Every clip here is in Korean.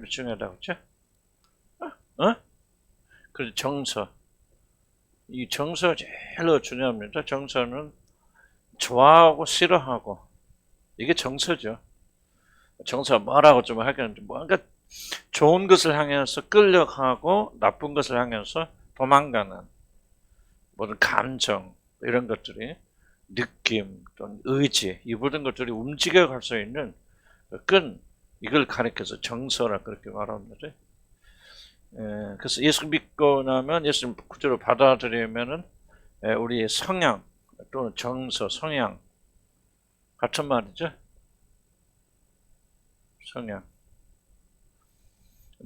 중요하다고 했죠? 어? 그래서 정서. 이 정서가 제일 중요합니다. 정서는 좋아하고 싫어하고 이게 정서죠. 정서가 뭐라고 좀 하겠는데 뭔가 좋은 것을 향해서 끌려가고 나쁜 것을 향해서 도망가는 모든 감정 이런 것들이 느낌 또는 의지 이 모든 것들이 움직여갈 수 있는 끈 이걸 가리켜서 정서라 그렇게 말합니다. 그래서 예수 믿고 나면 예수님 구주로 받아들이면은 우리의 성향 또는 정서, 성향 같은 말이죠. 성향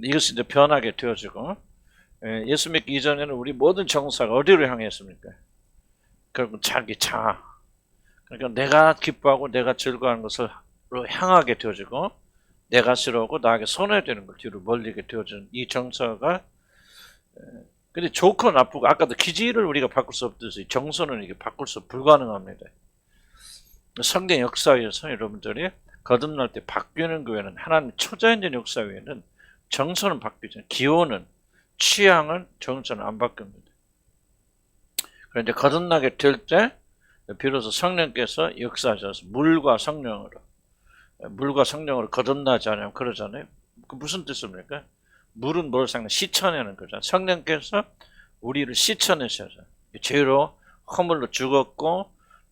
이것이 이제 변하게 되어지고 예수 믿기 이전에는 우리 모든 정서가 어디로 향했습니까? 결국 자기 자아. 그러니까 내가 기뻐하고 내가 즐거워하는 것으로 향하게 되어지고 내가 싫어하고 나에게 손해되는 걸 뒤로 멀리게 되어지는 이 정서가 근데 좋고 나쁘고 아까도 기질을 우리가 바꿀 수 없듯이 정서는 이게 바꿀 수 불가능합니다. 성경 역사에서 여러분들이 거듭날 때 바뀌는 교회는 하나님 초자연적 역사 외에는 정서는 바뀌죠. 기호는 취향은 정서는 안 바뀝니다. 그런데 거듭나게 될 때 비로소 성령께서 역사하셔서 물과 성령으로 거듭나지 않으면 그러잖아요. 그 무슨 뜻입니까? 물은 뭘 상징? 씻어내는 거죠. 성령께서 우리를 씻어내셔서 죄로 허물로 죽었고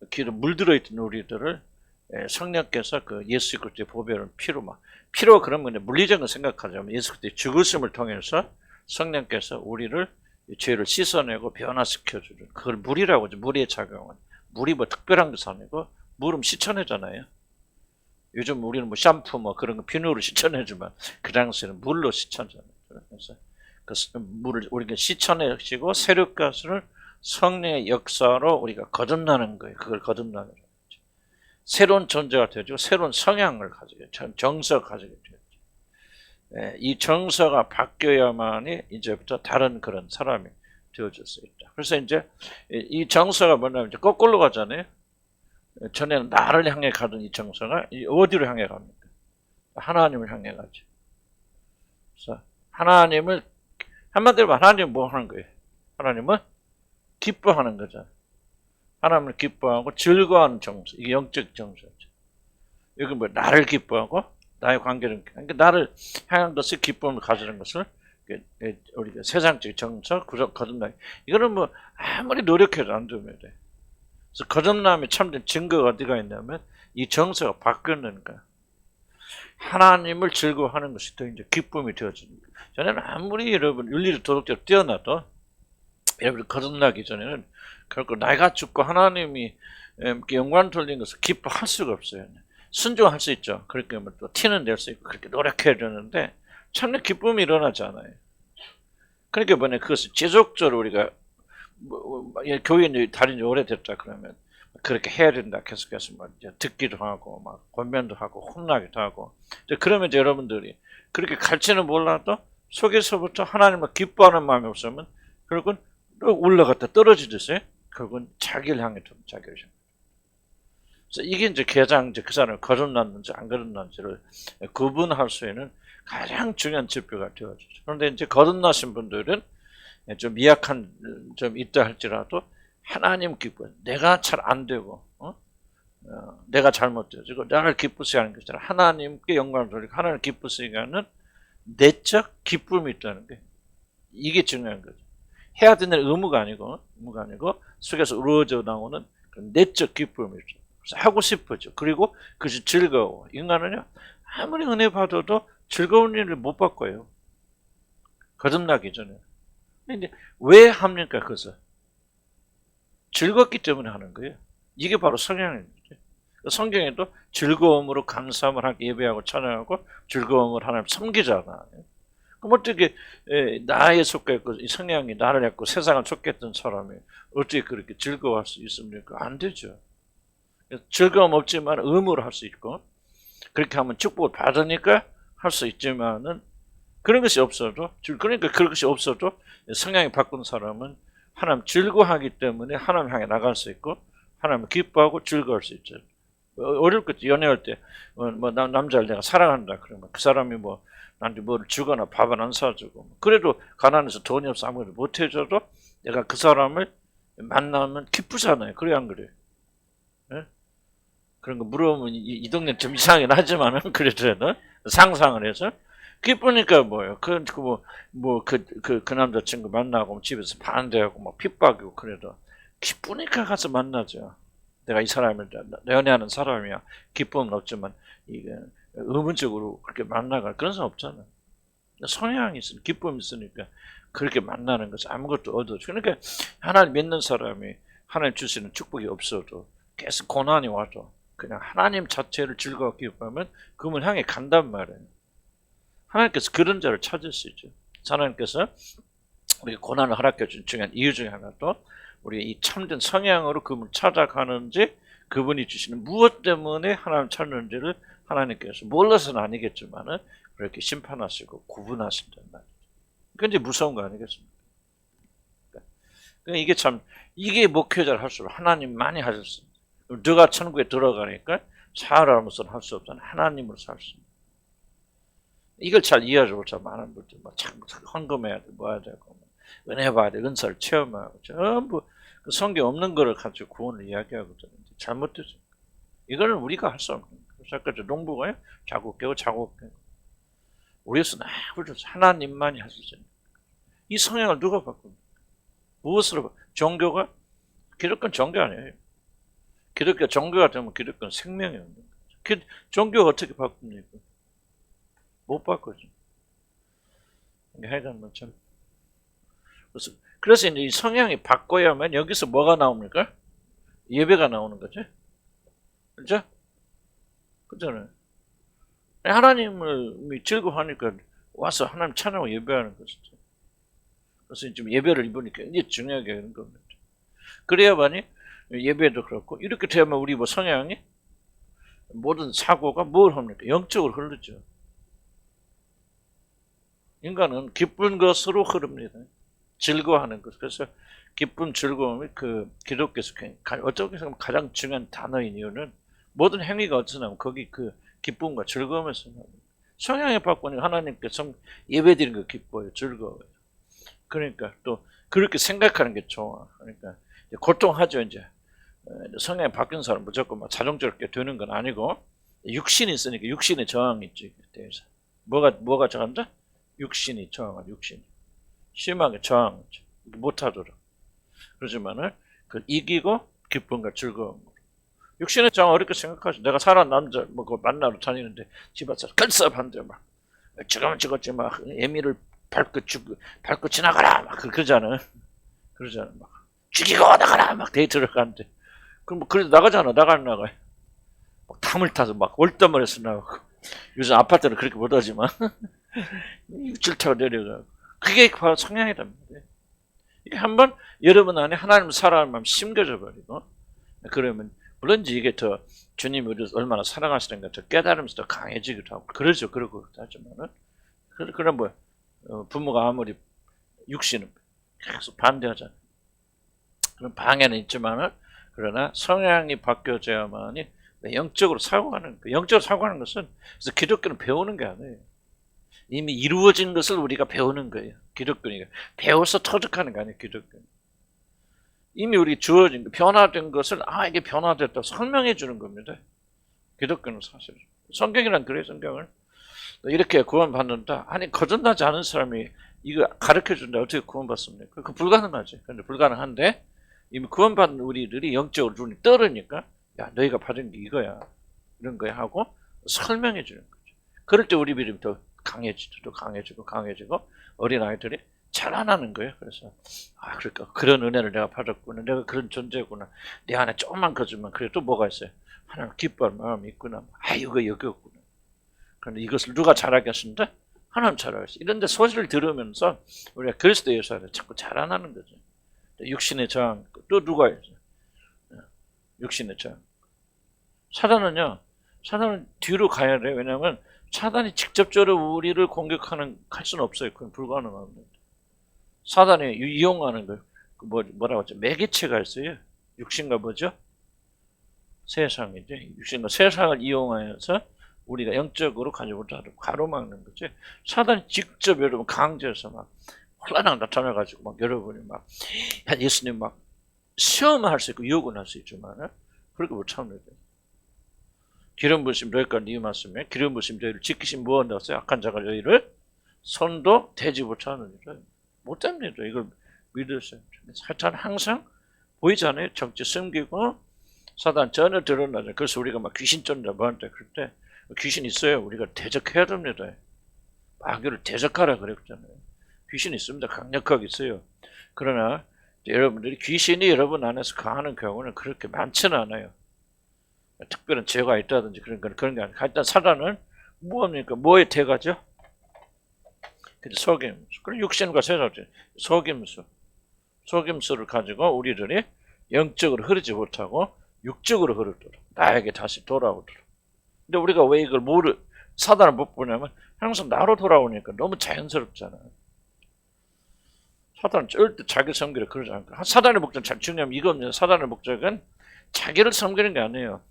기로 물들어 있던 우리들을 성령께서 그 예수 그리스도의 보배를 피로 그런 건데 물리적인 생각하자면 예수 그리스도의 죽으심을 통해서 성령께서 우리를 죄를 씻어내고 변화시켜주는 그걸 물이라고 하죠. 물의 작용은 물이 뭐 특별한 것이 아니고 물은 씻어내잖아요. 요즘 우리는 뭐 샴푸 뭐 그런 거 비누로 씻어내지만 그 당시에는 물로 씻어내잖아요. 그래서 그 물을 우리가 씻어내시고 세력가스를 성령의 역사로 우리가 거듭나는 거예요. 그걸 거듭나는 거죠. 새로운 존재가 되죠. 새로운 성향을 가지게 정서를 가지게 되죠. 이 정서가 바뀌어야만이 이제부터 다른 그런 사람이 되어질 수 있다. 그래서 이제 이 정서가 뭐냐면 이제 거꾸로 가잖아요. 전에는 나를 향해 가던 이 정서가 어디로 향해 갑니까? 하나님을 향해 가죠. 그래서 하나님을 한마디로 하나님은 뭐 하는 거예요? 하나님은 기뻐하는 거잖아요. 하나님을 기뻐하고 즐거워하는 정서. 이게 영적 정서죠. 여기 뭐 나를 기뻐하고 나의 관계를 그러니까 나를 향한 것을 기쁨을 가지는 것을 우리가 세상적 정서 거듭나기 이거는 뭐 아무리 노력해도 안 됩니다. 그래서 거듭남의 참된 증거가 어디가 있냐면 이 정서가 바뀌는 거야. 하나님을 즐거워하는 것이 더 이제 기쁨이 되어지는 거예요. 전에는 아무리 여러분 윤리적 도덕적으로 뛰어나도 여러분 거듭나기 전에는 결국 내가 죽고 하나님이 영광 돌린 것을 기뻐할 수가 없어요. 순종할 수 있죠. 그렇게 또 티는 낼 수 있고 그렇게 노력해야 되는데 참된 기쁨이 일어나지 않아요. 그러니까 뭐냐 그것을 지속적으로 우리가 교인이 다닌 지 오래됐다 그러면 그렇게 해야 된다 계속해서 막 듣기도 하고 막 권면도 하고 혼나기도 하고 그러면 이제 여러분들이 그렇게 갈지는 몰라도 속에서부터 하나님을 기뻐하는 마음이 없으면 결국은 올라갔다 떨어지듯이 결국은 자기를 향해 좀 자기를 향해. 그래서 이게 이제 가장 이제 그 사람이 거듭났는지 안 거듭났는지를 구분할 수 있는 가장 중요한 지표가 되어지죠. 그런데 이제 거듭나신 분들은 좀 미약한 점 있다 할지라도 하나님 기뻐. 내가 잘 안 되고, 내가 잘못되어지고 나를 기쁘시게 하는 것이 아니라 하나님께 영광을 돌리고 하나님을 기쁘시게 하는 내적 기쁨이 있다는 게 이게 중요한 거죠. 해야 되는 의무가 아니고 속에서 우러져 나오는 내적 기쁨이 있죠. 그래서 하고 싶어져. 그리고 그것이 즐거워. 인간은요 아무리 은혜 받아도 즐거운 일을 못 바꿔요. 거듭나기 전에. 근데 왜 합니까 그것을? 즐겁기 때문에 하는 거예요. 이게 바로 성향입니다. 성경에도 즐거움으로 감사함을 하게 예배하고 찬양하고 즐거움을 하나님 섬기잖아요. 그럼 어떻게 나에 속했고 성향이 나를 했고 세상을 속했던 사람이 어떻게 그렇게 즐거워할 수 있습니까? 안 되죠. 즐거움 없지만 의무로 할 수 있고 그렇게 하면 축복을 받으니까 할 수 있지만은 그런 것이 없어도 그러니까 그런 것이 없어도 성향이 바꾼 사람은 하나님 즐거워하기 때문에 하나님 향해 나갈 수 있고 하나님 기뻐하고 즐거울 수 있죠. 어릴 때 연애할 때 뭐 남자를 내가 사랑한다 그러면 그 사람이 뭐 나한테 뭘 주거나 밥은 안 사주고 그래도 가난해서 돈이 없어 아무것도 못 해줘도 내가 그 사람을 만나면 기쁘잖아요. 그래 안 그래? 예? 그런 거 물어보면 이 동네 좀 이상하긴 하지만은 그래도 상상을 해서 기쁘니까 뭐예요? 그 남자친구 만나고 집에서 반대하고 막 핍박이고 그래도 기쁘니까 가서 만나죠. 내가 이 사람을 연애하는 사람이야. 기쁨은 없지만 이게 의문적으로 그렇게 만나갈 그런 사람 없잖아. 성향이 있으니까 기쁨이 있으니까 그렇게 만나는 것은 아무것도 얻어줘. 그러니까 하나님 믿는 사람이 하나님 주시는 축복이 없어도 계속 고난이 와도 그냥 하나님 자체를 즐겁게 기뻐하면 그분을 향해 간단 말이에요. 하나님께서 그런 자를 찾으시죠. 하나님께서 우리가 고난을 허락해 준 중요한 이유 중에 하나도 우리 이 참된 성향으로 그분을 찾아가는지 그분이 주시는 무엇 때문에 하나님 찾는지를 하나님께서 몰라서는 아니겠지만은 그렇게 심판하시고 구분하신단 말이죠. 그게 무서운 거 아니겠습니까? 그러니까 이게 목회자를 할수록 하나님 많이 하셨습니다. 너가 천국에 들어가니까 사람으로서는 할 수 없잖아. 하나님으로 살 수 있는. 이걸 잘 이해하지 못하고 많은 분들 막 자꾸 헌금해야 돼, 뭐 해야 되고, 은혜 봐야 돼, 은사를 체험하고 전부 그 성경 없는 거를 가지고 구원을 이야기하거든요. 잘못되죠. 이거는 우리가 할 수 없는 거예요. 그래서 농부가요, 자꾸 깨고. 우리에서는 하나님만이 할 수 있어요. 이 성향을 누가 바꿉니까? 무엇으로? 종교가? 기독교는 종교 아니에요. 기독교 종교가 되면 기독교는 생명이 없는 거죠. 종교가 어떻게 바꿉니까? 못 바꾸죠. 하여간 참. 그래서 이제 이 성향이 바꿔야만 여기서 뭐가 나옵니까? 예배가 나오는 거죠. 그죠? 그잖아요. 하나님을 즐거워하니까 와서 하나님 찬양하고 예배하는 것이죠. 그래서 지금 예배를 입으니까 이게 중요하게 하는 겁니다. 그래야만이 예배도 그렇고 이렇게 되면 우리 뭐 성향이 모든 사고가 뭘 합니까? 영적으로 흐르죠. 인간은 기쁜 것으로 흐릅니다. 즐거워하는 것. 그래서 기쁨, 즐거움이 그 기독교에서 어떻게 보면 가장 중요한 단어인 이유는 모든 행위가 어쩌냐면 거기 그 기쁨과 즐거움에서 나옵니다. 성향이 바꾸니까 하나님께 예배드리는 거 기뻐요. 즐거워요. 그러니까 또 그렇게 생각하는 게 좋아. 그러니까 고통하죠. 이제 성향이 바뀐 사람 무조건 막 자동적으로 되는 건 아니고 육신이 있으니까 육신의 저항이 있지. 그때에서 뭐가 저항한다? 육신이 저항하죠. 육신이 심하게 저항하죠. 못하도록. 그러지만은 그 이기고 기쁨과 즐거움. 육신의 저항 어렵게 생각하죠. 내가 사람 남자 뭐 만나러 다니는데 집에서 결사반대 막 찍었지 막 애미를 밟고 지나가라 막 그러잖아. 막 죽이고 나가라 막 데이트를 가는데 그럼 뭐 그래도 나가잖아. 나가요. 막 담을 타서 막 월드머리에서 나가고 요즘 아파트는 그렇게 못하지만 입질 타고 내려가고 그게 바로 성향이란 말이에요. 이게 한번 여러분 안에 하나님 사랑하면 심겨져 버리고 그러면 물론 이게 더 주님이 우리를 얼마나 사랑하시는가 더 깨달으면서 더 강해지기도 하고 그러죠. 그러고 하지만은 그런 뭐 부모가 아무리 육신은 계속 반대하잖아요. 그런 방해는 있지만은 그러나 성향이 바뀌어져야만이 영적으로 사고하는 거. 영적으로 사고하는 것은 그래서 기독교는 배우는 게 아니에요. 이미 이루어진 것을 우리가 배우는 거예요. 기독교니까 배워서 터득하는 거 아니에요. 기독교는 이미 우리 주어진 변화된 것을 이게 변화됐다 설명해 주는 겁니다. 기독교는 사실 성경이란 그래요. 성경을 이렇게 구원받는다. 아니 거듭나지 않은 사람이 이거 가르쳐 준다. 어떻게 구원받습니까? 그 불가능하지. 그런데 불가능한데 이미 구원받는 우리들이 영적으로 눈이 떠르니까 야 너희가 받은 게 이거야. 이런 거야 하고 설명해 주는 거죠. 그럴 때 우리 믿음이 더 강해지고 어린아이들이 자라나는 거예요. 그래서 그러니까 그런 은혜를 내가 받았구나. 내가 그런 존재구나. 내 안에 조금만 거주면 그래도 뭐가 있어요. 하나님 기뻐할 마음이 있구나. 이거 여기였구나. 그런데 이것을 누가 잘하겠습니다? 하나님 잘하겠어. 이런데 소리를 들으면서 우리가 그리스도 예수 안에 자꾸 자라나는 거죠. 육신의 저항 또 누가 있어요? 육신의 저항. 사단은 뒤로 가야 돼요. 왜냐하면 사단이 직접적으로 우리를 공격할 수는 없어요. 그건 불가능합니다. 사단이 이용하는 거 뭐라고 하죠? 매개체가 있어요. 육신과 뭐죠? 세상이죠. 육신과 세상을 이용하여서 우리가 영적으로 가져보자고 가로막는 거지. 사단이 직접 여러분 강제해서 막 혼란하게 나타나가지고 막 여러분이 막 예수님 막 시험할 수 있고 유혹은 할 수 있지만 그렇게 못 참는다. 기름 부으심 너희가 네 말씀에 기름 부으심 너희를 지키신 무언다서 악한 자가 너희를 손도 대지 못하느니라. 못됩니다. 이걸 믿으세요. 사탄 항상 보이잖아요. 정치 숨기고 사단 전혀 드러나죠. 그래서 우리가 막 귀신 쫓는다 뭐한테 그럴 때 귀신 있어요. 우리가 대적해야 됩니다. 마귀를 대적하라 그랬잖아요. 귀신 있습니다. 강력하게 있어요. 그러나 여러분들이 귀신이 여러분 안에서 강하는 경우는 그렇게 많지는 않아요. 특별한 죄가 있다든지 그런 게 아니라 일단 사단은 뭐합니까? 뭐에 태가죠? 속임수. 그럼 육신과 세상 속임수를 가지고 우리들이 영적으로 흐르지 못하고 육적으로 흐르도록 나에게 다시 돌아오도록. 근데 우리가 왜 이걸 사단을 못 보냐면 항상 나로 돌아오니까 너무 자연스럽잖아요. 사단은 절대 자기 섬기려 그러지 않고 사단의 목적은 참 중요하면 이겁니다. 사단의 목적은 자기를 섬기는 게 아니에요.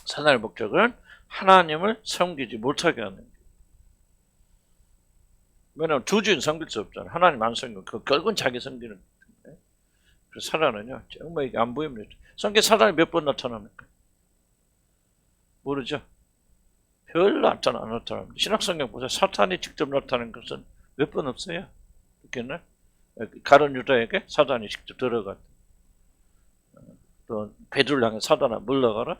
사단의 목적은 하나님을 섬기지 못하게 하는 거예요. 왜냐하면 주주인 섬길 수 없잖아요. 하나님 안 섬기면 그 결국은 자기 섬기는 거예요. 그래서 사단은요 정말 이게 안 보입니다. 성경 사단이 몇 번 나타납니까? 모르죠. 별로 안 나타납니다. 신학성경 보세요. 사탄이 직접 나타나는 것은 몇 번 없어요. 그렇겠네. 가룟 유다에게 사단이 직접 들어갔다. 또 베드로를 향해 사단아 물러가라.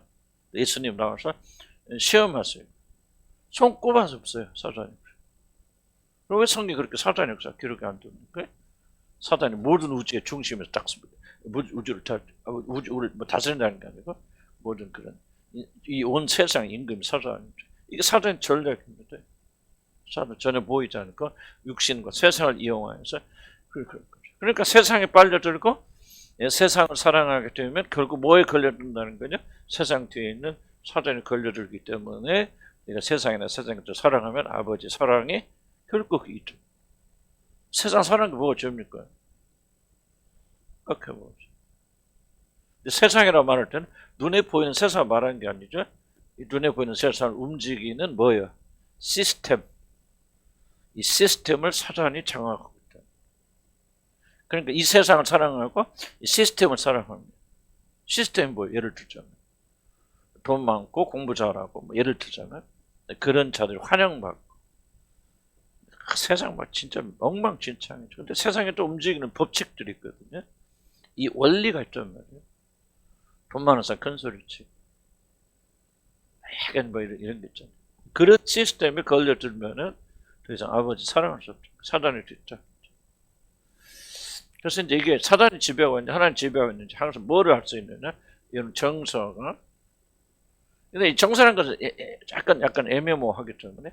예수님 나와서 시험하세요. 손꼽아서 없어요. 사단이. 그럼 왜 성경이 그렇게 사단의 역사 기록이 안 됩니까? 사단이 모든 우주의 중심에서 딱 우주를 다스린다는 게 아니고 모든 그런 이 온 세상 임금이 사단이죠. 이게 사단의 전략입니다. 사단 전혀 보이지 않고 육신과 세상을 이용하여서 그러니까 세상에 빨려들고 세상을 사랑하게 되면 결국 뭐에 걸려든다는 거냐? 세상 뒤에 있는 사단에 걸려들기 때문에 내가 세상이나 세상을 사랑하면 아버지 사랑이 결국 있죠. 세상 사랑이 뭐가 죄입니까? 그렇게 보죠. 세상이라고 말할 때는 눈에 보이는 세상을 말하는 게 아니죠. 이 눈에 보이는 세상을 움직이는 뭐예요? 시스템. 이 시스템을 사단이 장악하고 있다. 그러니까 이 세상을 사랑하고 이 시스템을 사랑합니다. 시스템이 뭐예요? 예를 들자면 돈 많고 공부 잘하고 뭐 예를 들자면 그런 자들 환영받고 세상 막 진짜 엉망진창이죠. 근데 세상에 또 움직이는 법칙들이 있거든요. 이 원리가 있단 말이에요. 돈 많은 사람 큰 소리치. 약간 뭐 이런 게 있잖아요. 그런 시스템에 걸려들면은 더 이상 아버지 사랑할 수 없죠. 사단이 됐죠. 그래서 이제 이게 사단이 지배하고 있는지 하나님 지배하고 있는지 항상 뭐를 할 수 있느냐? 이런 정서가. 근데 이 정서라는 것은 약간 애매모호하기 때문에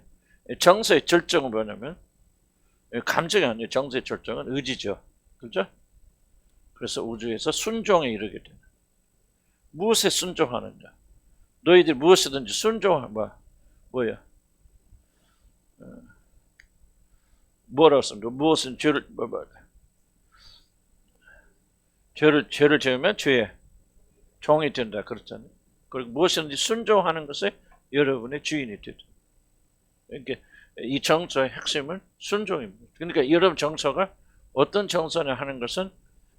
정서의 절정은 뭐냐면 감정이 아니에요. 정서의 절정은 의지죠. 그죠? 그래서 우주에서 순종에 이르게 되는. 무엇에 순종하느냐? 너희들 무엇이든지 순종하면 뭐야? 뭐라고 씁니까? 무엇은 죄를 지으면 죄의 종이 된다 그랬잖아요. 그리고 무엇이든지 순종하는 것에 여러분의 주인이 되죠. 그러니까 이 정서의 핵심은 순종입니다. 그러니까 여러분 정서가 어떤 정서냐 하는 것은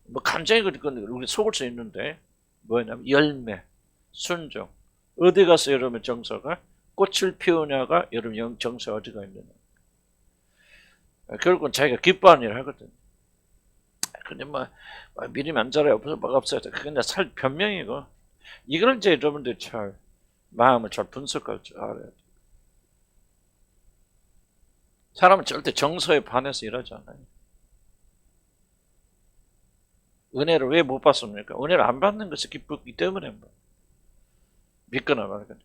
뭐 감정이 우리 속을 수 있는데 뭐냐면 열매, 순종. 어디 가서 여러분 정서가 꽃을 피우냐가 여러분 정서 어디가 있느냐. 결국은 자기가 기뻐하는 일을 하거든요. 근데 미리 안 잘해요. 뭐가 없어요. 그건 변명이고. 이걸 이제 여러분들 잘 마음을 잘 분석할 줄 알아야 돼요. 사람은 절대 정서에 반해서 일하지 않아요. 은혜를 왜 못 받습니까? 은혜를 안 받는 것이 기쁘기 때문에 믿거나 말거나.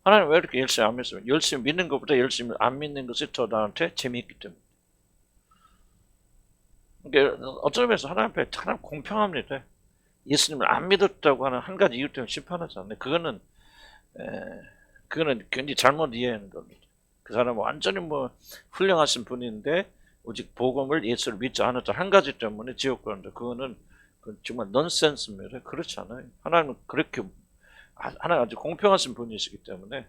하나님 왜 이렇게 열심히 안 믿습니까? 열심히 믿는 것보다 열심히 안 믿는 것이 더 나한테 재미있기 때문에. 그러니까 어떤 의미에서 하나님 앞에 참 공평합니다. 예수님을 안 믿었다고 하는 한 가지 이유 때문에 심판하지 않아요. 그거는 굉장히 잘못 이해하는 겁니다. 그 사람은 완전히 훌륭하신 분인데 오직 복음을 예수를 믿지 않았다 한 가지 때문에 지옥 가는데 그거는 정말 넌센스입니다. 그렇지 않아요. 하나님은 그렇게 하나님 아주 공평하신 분이시기 때문에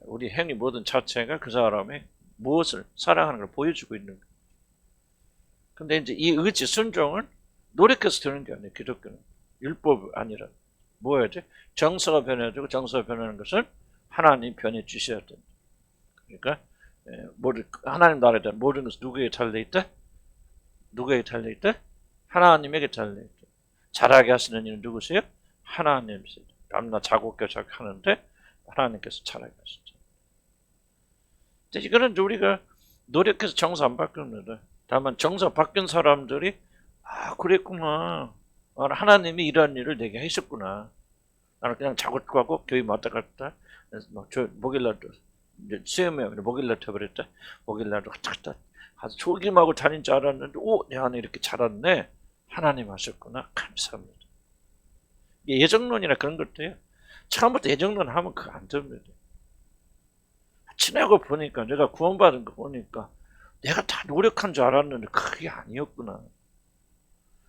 우리 행위 모든 자체가 그 사람의 무엇을 사랑하는 걸 보여주고 있는 거예요. 근데 이제 이 의지 순종은 노력해서 되는 게 아니에요. 기독교는 율법 아니라 뭐야지? 정서가 변해지고 정서가 변하는 것은 하나님 변해 주셔야 된다. 그러니까 하나님 나라에 대한 모든 것은 누구에게 달려 있다? 누구에게 달려 있다? 하나님에게 달려 있다. 잘하게 하시는 이는 누구세요? 하나님이세요. 밤낮 자고깨작 하는데 하나님께서 잘하게 하시죠. 이거는 우리가 노력해서 정서 안 바뀌는데, 다만 정서 바뀐 사람들이 그랬구나. 하나님이 이런 일을 내게 하셨구나. 나는 그냥 자고 가고 교회 왔다 갔다. 목요일날도 수요일에 목요일날 퇴버렸다. 목요일날도 갔다 가서 졸기하고 다닌 줄 알았는데 내 안에 이렇게 자랐네. 하나님 하셨구나. 감사합니다. 예정론이나 그런 것도요. 처음부터 예정론 하면 그거 안 됩니다. 지나고 보니까 내가 구원받은 거 보니까 내가 다 노력한 줄 알았는데 그게 아니었구나.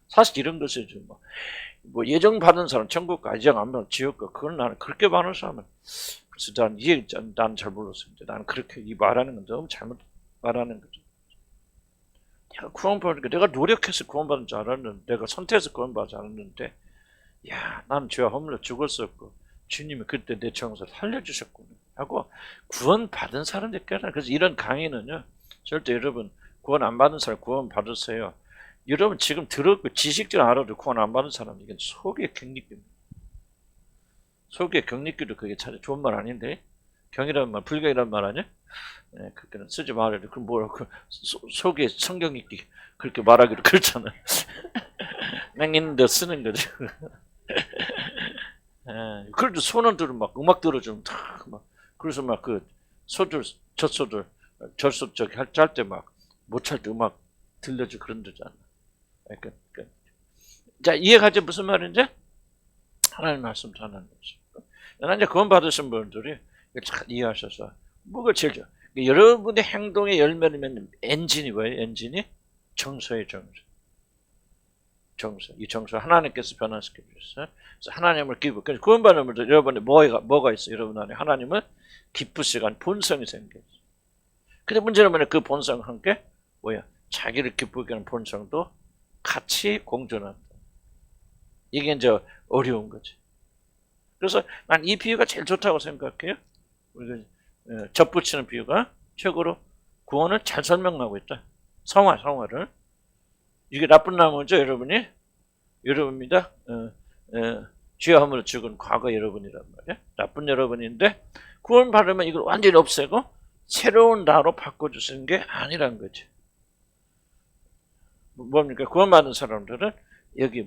사실 이런 것이죠. 뭐 예정 받은 사람 천국과 예정 안 받은 지옥과 그건 나는 그렇게 많은 사람은 그래서 난 잘 몰랐어요. 나는 그렇게 이 말하는 건 너무 잘못 말하는 거죠. 내가 구원받으니까 내가 노력해서 구원받은 줄 알았는데 내가 선택해서 구원받지 않았는데 나는 죄와 허물로 죽었었고 주님이 그때 내 정서를 살려주셨구나 하고 구원받은 사람들 깨달아. 그래서 이런 강의는요 절대 여러분 구원 안 받은 사람 구원 받으세요. 여러분 지금 들었고 지식적으로 알아도 구원 안 받은 사람 이건 속의 경리기입니다. 속의 경리기도 그게 참 좋은 말 아닌데 경이라는 말 불경이라는 말 아니야? 네, 그렇게는 쓰지 말아야 돼. 그럼 뭐라고 속의 성경 읽기 그렇게 말하기로 그렇잖아. 맹 있는데 쓰는 거지. 그래도 손원들은 막 음악 들어주면 막 그래서 막 그 소들 젖소들 절소 저기 할 때 막 못 찰 때 음악 들려주고 그런 데잖아. 그러니까. 자 이해가지 무슨 말인지? 하나님 말씀 전하는 거죠. 이제 구원 받으신 분들이 잘 이해하셔서 뭐가 제일 좋아? 여러분의 행동의 열매는 엔진이 뭐예요? 엔진이 정서의 정서. 이 정서 하나님께서 변화시켜 주셨어요. 그래서 하나님을 구원받는 분들 여러분의 뭐가 있어요? 여러분 안에 하나님을 기쁘시고 한 본성이 생겼어요. 근데 문제는 뭐냐? 그 본성과 함께 자기를 기쁘게 하는 본성도 같이 공존한다. 이게 이제 어려운 거지. 그래서 난 이 비유가 제일 좋다고 생각해요. 우리가 접붙이는 비유가 최고로 구원을 잘 설명하고 있다. 성화를. 이게 나쁜 나무죠, 여러분입니다. 죄와 허물로 죽은 과거 여러분이란 말이야. 나쁜 여러분인데 구원 받으면 이걸 완전히 없애고 새로운 나로 바꿔주시는 게 아니란 거지. 뭡니까? 구원받은 사람들은 여기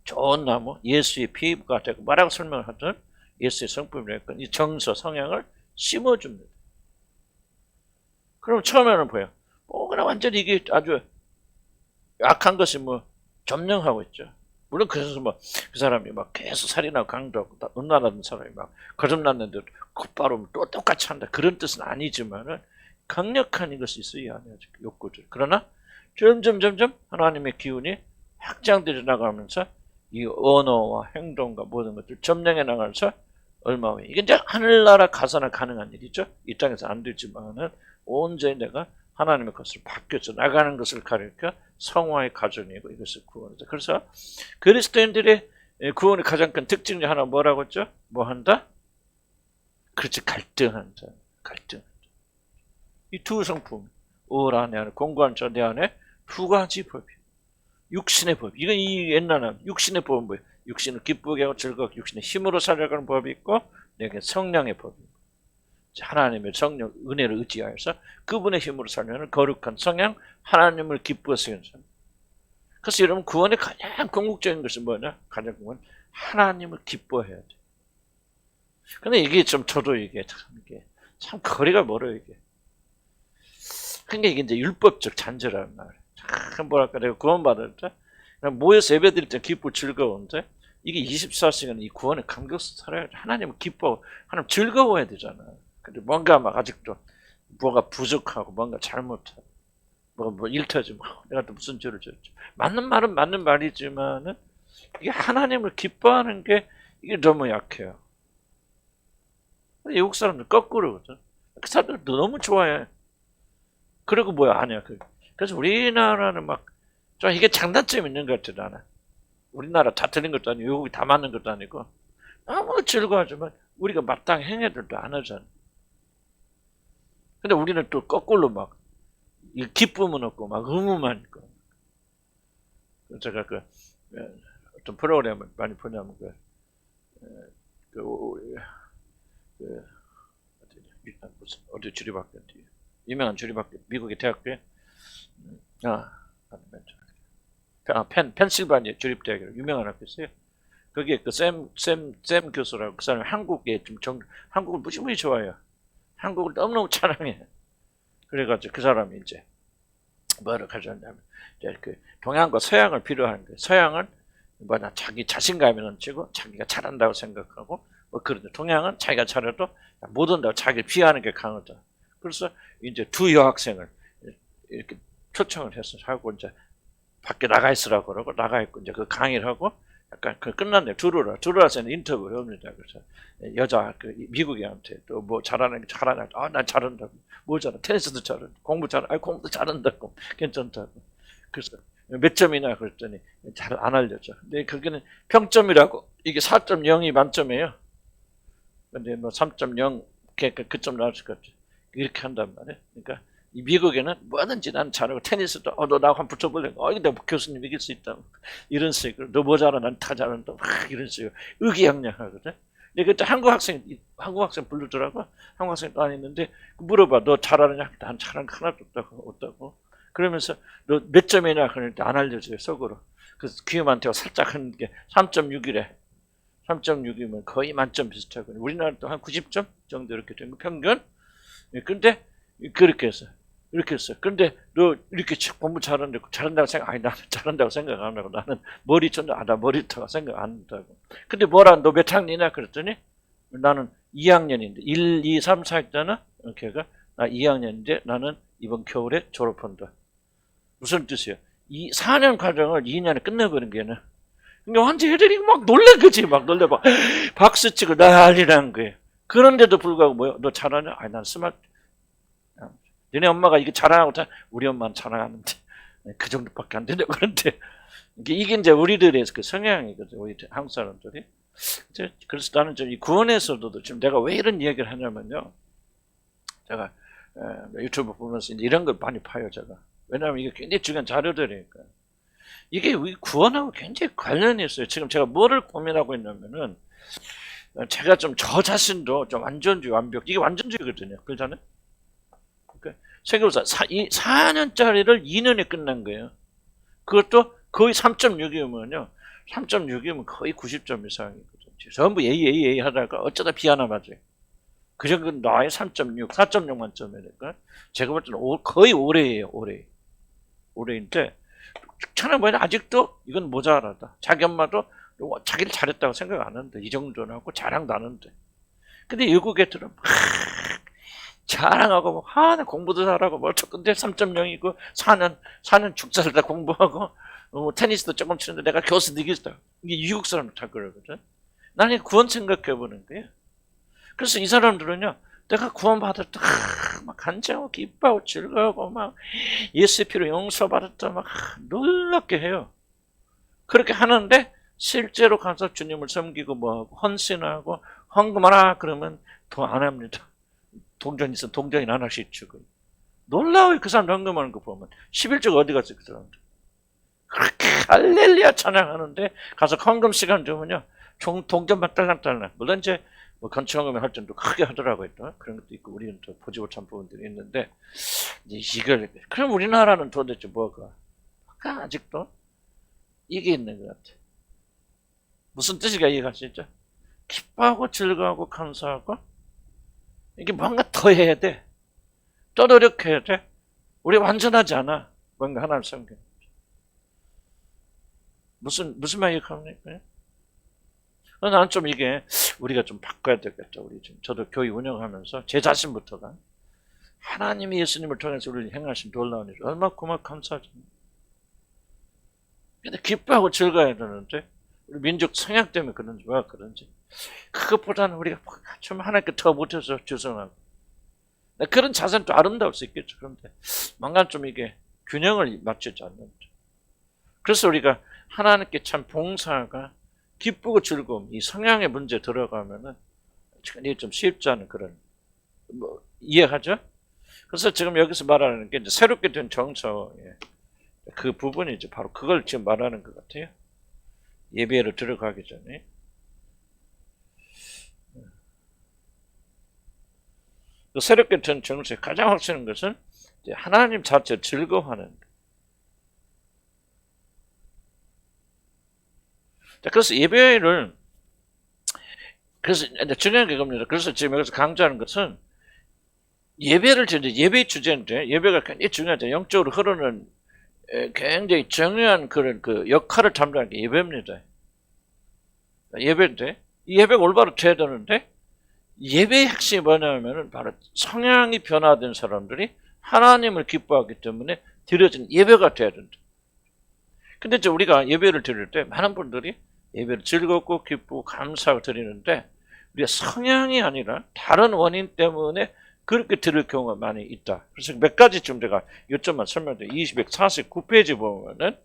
좋은 나무, 예수의 피부가 되고 뭐라고 설명을 하든 예수의 성품이랄까 이 정서, 성향을 심어줍니다. 그럼 처음에는 그냥 완전히 이게 아주 악한 것이 점령하고 있죠. 물론 그래서 그 사람이 계속 살인하고 강도하고 음란하던 사람이 거듭났는데 곧바로 또 똑같이 한다. 그런 뜻은 아니지만은 강력한 이것이 있어요. 이 안에 욕구들. 그러나 점점 하나님의 기운이 확장되어 나가면서 이 언어와 행동과 모든 것들 점령해 나가면서 얼마 후에 이게 이제 하늘나라 가서나 가능한 일이죠. 이 땅에서 안 되지만은 온전히 내가 하나님의 것을 바뀌어서 나가는 것을 가리켜 성화의 가정이고 이것을 구원하자. 그래서 그리스도인들의 구원의 가장 큰 특징 중 하나 뭐라고 했죠? 뭐 한다? 그렇지, 갈등한다. 이 두 성품, 올 안에 공고한 자 내 안에 두 가지 법이에요. 육신의 법. 이건 이 옛날에 육신의 법은 뭐예요? 육신을 기쁘게 하고 즐겁게 육신의 힘으로 살아가는 법이 있고 내게 성령의 법입니다. 하나님의 성령 은혜를 의지하여서 그분의 힘으로 살려는 거룩한 성향 하나님을 기쁘게 하는 사람. 그래서 여러분 구원의 가장 궁극적인 것은 뭐냐? 가장 궁극은 하나님을 기뻐해야 돼. 근데 이게 저도 이게 참 거리가 멀어요 이게. 그러니까 이게 이제 율법적 잔재라는 말이에요. 참 뭐랄까 내가 구원받을 때 모여서 예배드릴 때 기쁘고 즐거운데 이게 24시간 이 구원의 감격스 살아야 돼. 하나님을 기뻐하고 하나님 즐거워야 되잖아. 근데 뭔가 아직도 뭐가 부족하고 뭔가 잘못하고 뭐 일터지 내가 또 무슨 죄를 졌지. 맞는 말은 맞는 말이지만은 이게 하나님을 기뻐하는 게 이게 너무 약해요. 외국 사람들 거꾸로거든. 그 사람들 너무 좋아해. 그리고 뭐야 아니야. 그래서 우리나라는 막 좀 이게 장단점이 있는 것 같아 나는. 우리나라 다 틀린 것도 아니고 외국이 다 맞는 것도 아니고 너무 즐거워하지만 우리가 마땅히 행해들도 안 하잖아. 근데 우리는 또 거꾸로 막 기쁨은 없고 막 의무만 있고. 제가 어떤 프로그램을 많이 보냐면 어디 주립학교 유명한 주립학교 미국의 대학교에 펜실바니아 주립대학교 유명한 학교 있어요. 거기에 샘 교수라고 그 사람이 한국을 무지무지 좋아해요. 한국을 너무너무 찬양해. 그래가지고 그 사람이 이제 뭐를 가져왔냐면 이제 동양과 서양을 비교하는 거예요. 서양은 자기 자신감이 넘치고 자기가 잘한다고 생각하고 그런데 동양은 자기가 잘해도 못한다고 자기를 비하하는 게 강하다. 그래서 이제 두 여학생을 이렇게 초청을 해서 하고 이제 밖에 나가 있으라고 그러고 나가 있고 이제 그 강의를 하고 약간 끝났네. 들어와서는 인터뷰를 합니다. 그래서 여자 미국인한테 또 뭐 잘하냐 난 잘한다고. 뭐 잘해? 테니스도 잘해. 공부 잘해. 공부도 잘한다고. 괜찮다고. 그래서 몇 점이나 그랬더니 잘 안 알려져. 근데 거기는 평점이라고 이게 4.0이 만점이에요. 근데 뭐 3.0 그 점 나왔을 것 같아. 이렇게 한단 말이에요. 그러니까 이 미국에는 뭐든지 난 잘하고 테니스도 너 나하고 한번 붙어볼래? 근데 교수님 이길 수 있다. 이런 식으로 너 뭐 잘하? 난 다 잘한다. 이런 식으로 의기양양하거든. 근데 그때 한국 학생 부르더라고. 한국 학생 또 아니는데 물어봐. 너 잘하느냐? 난 잘한 거 하나도 없다고. 그러면서 너 몇 점이냐? 그러니까 안 알려줘요. 속으로. 그래서 기업한테 살짝 하는 게 3.6이래. 3.6이면 거의 만점 비슷하고 우리나라도 한 90점 정도 이렇게 된 거 평균. 근데 그렇게 했어. 이렇게 했어. 근데 너 이렇게 공부 잘하는데 잘한다고 생각 아니 나는 잘한다고 생각 안 하고 나는 머리 쳤다. 나 머리다고 생각 안 한다고. 근데 너 몇 학년이냐 그랬더니 나는 2학년인데 1, 2, 3, 4 했잖아. 걔가 나 2학년인데 나는 이번 겨울에 졸업한다. 무슨 뜻이야? 4년 과정을 2년에 끝내버린 게는. 그러니까 완전 애들이 막 놀래 그지 막 놀래 막 박수 치고 난리난 거예요. 그런데도 불구하고 뭐야? 너 잘하냐? 아니 난 스마트. 너네 엄마가 이게 자랑하고 우리 엄마는 자랑하는데 그 정도밖에 안 되냐고. 그런데 이게 이제 우리들의 그 성향이거든. 우리 한국 사람들이. 그래서 나는 좀 이 구원에서도 지금 내가 왜 이런 이야기를 하냐면요. 제가 유튜브 보면서 이런 걸 많이 파요 제가. 왜냐하면 이게 굉장히 중요한 자료들이니까. 이게 우리 구원하고 굉장히 관련이 있어요. 지금 제가 뭐를 고민하고 있냐면은 제가 좀 저 자신도 좀 완전주의 완벽 이게 완전주의거든요. 그렇잖아요. 세계보사 4년짜리를 2년에 끝난 거예요. 그것도 거의 3.6이면요. 3.6이면 거의 90점 이상이거든요. 전부 A 하다가 어쩌다 B 하나 맞아요. 그 정도 나의 3.6, 4.6 만점이니까 제가 볼 때는 거의 올해예요. 올해인데 저는 뭐냐 아직도 이건 모자라다. 자기 엄마도 자기를 잘했다고 생각 안 하는데 이 정도는 하고 자랑도 안 하는데. 근데 외국 애들은 자랑하고 나 공부도 잘하고 근데 3.0이고 4년 죽 살다 공부하고 테니스도 조금 치는데 내가 교수 이겼다. 이게 미국 사람들 다 그러거든. 나는 구원 생각해 보는 거예요. 그래서 이 사람들은요. 내가 구원받을 때 막 간증하고 기뻐하고 즐거워하고 막 예수의 피로 용서받았다 막 놀랍게 해요. 그렇게 하는데 실제로 가서 주님을 섬기고 뭐하고 헌신하고 헌금하라 그러면 더 안 합니다. 동전 있어 동전이 하나씩 주고. 놀라워요. 그 사람 헌금하는 거 보면. 11조가 어디 갔어요 그 사람들. 그렇게 할렐루야 찬양하는데 가서 헌금 시간 주면요. 동전만 딸랑딸랑. 물론 이제 뭐 건축헌금의 할전도 크게 하더라고요. 또. 그런 것도 있고 우리는 또 보지 못한 부분들이 있는데 이걸 그럼 우리나라는 도대체 뭐가 아직도 이게 있는 것 같아. 무슨 뜻인가 이해가시죠? 기뻐하고 즐거워하고 감사하고 이게 뭔가 더 해야 돼. 또 노력해야 돼. 우리 완전하지 않아. 뭔가 하나를 섬겨. 무슨 말 얘기합니까? 나는 좀 이게 우리가 좀 바꿔야 되겠다. 우리 지금 저도 교회 운영하면서 제 자신부터가 하나님이 예수님을 통해서 우리를 행하신 놀라운 일 얼마나 고맙고 감사하죠. 근데 기뻐하고 즐거워야 되는데 우리 민족 성향 때문에 그런지 왜 그런지 그것보다는 우리가 좀 하나님께 더 못해서 죄송하고 그런 자세는 아름다울 수 있겠죠. 그런데 뭔가 좀 이게 균형을 맞추지 않는 거죠. 그래서 우리가 하나님께 참 봉사가 기쁘고 즐거움 이 성향의 문제 들어가면은 이게 좀 쉽지 않은 그런 이해하죠? 그래서 지금 여기서 말하는 게 이제 새롭게 된 정서의 그 부분이 이제 바로 그걸 지금 말하는 것 같아요. 예배로 들어가기 전에. 새롭게 된 정서의 가장 확실한 것은 하나님 자체 즐거워하는 것. 그래서 예배를 그래서 중요한 게 겁니다. 그래서 지금 여기서 강조하는 것은 예배를 드리는데 예배의 주제인데 예배가 굉장히 중요하죠. 영적으로 흐르는 굉장히 중요한 그런 그 역할을 담당하는 게 예배입니다. 예배인데 이 예배가 올바로 돼야 되는데 예배의 핵심이 뭐냐면은 바로 성향이 변화된 사람들이 하나님을 기뻐하기 때문에 드려진 예배가 돼야 된다. 근데 이제 우리가 예배를 드릴 때 많은 분들이 예배를 즐겁고 기쁘고 감사하고 드리는데 우리가 성향이 아니라 다른 원인 때문에 그렇게 드릴 경우가 많이 있다. 그래서 몇 가지 좀 제가 요점만 설명드려요. 249페이지 보면은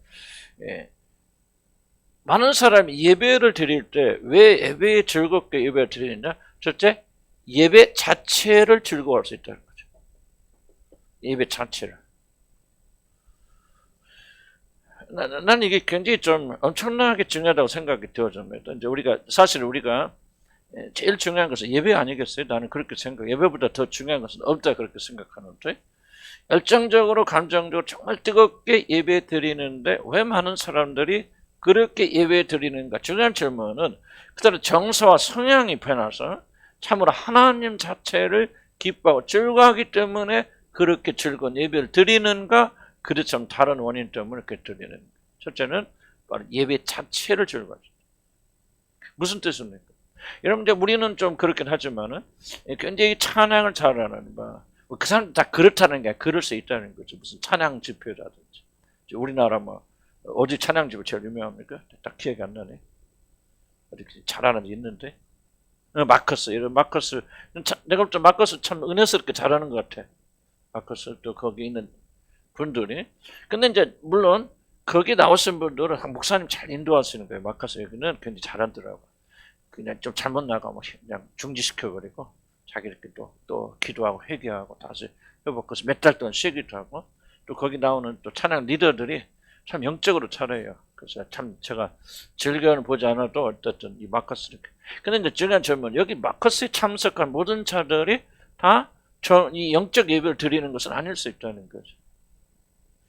많은 사람이 예배를 드릴 때 왜 예배에 즐겁게 예배를 드리느냐? 첫째, 예배 자체를 즐거워할 수 있다는 거죠. 예배 자체를. 난 이게 굉장히 좀 엄청나게 중요하다고 생각이 되어집니다. 이제 사실 우리가 제일 중요한 것은 예배 아니겠어요? 나는 그렇게 생각해요. 예배보다 더 중요한 것은 없다 그렇게 생각하는데 열정적으로 감정적으로 정말 뜨겁게 예배 드리는데 왜 많은 사람들이 그렇게 예배 드리는가? 중요한 질문은 그들의 정서와 성향이 변해서 참으로 하나님 자체를 기뻐하고 즐거워하기 때문에 그렇게 즐거운 예배를 드리는가? 그렇죠. 다른 원인 때문에 그렇게 드리는. 첫째는 바로 예배 자체를 즐거워하죠. 무슨 뜻입니까? 여러분, 우리는 좀 그렇긴 하지만은 굉장히 찬양을 잘하는 그 사람 다 그렇다는 게 그럴 수 있다는 거죠. 무슨 찬양 집회라든지. 우리나라 어디 찬양 집회 제일 유명합니까? 딱 기억이 안 나네. 어디 잘하는 데 있는데. 마커스, 이런 마커스. 내가 볼 때 마커스 참 은혜스럽게 잘하는 것 같아. 마커스 또 거기 있는 분들이. 근데 이제 물론 거기 나오신 분들은 목사님 잘 인도하시는 거예요. 마커스 여기는 굉장히 잘하더라고. 그냥 좀 잘못 나가면 그냥 중지시켜버리고 자기들끼리 또 기도하고 회개하고 다시 회복해서 몇 달 동안 쉬기도 하고 또 거기 나오는 또 찬양 리더들이 참 영적으로 잘해요. 그래서 참 제가 즐겨는 보지 않아도 어쨌든 이 마커스를. 근데 이제 중요한 질문, 여기 마커스에 참석한 모든 자들이 다 이 영적 예배를 드리는 것은 아닐 수 있다는 거죠.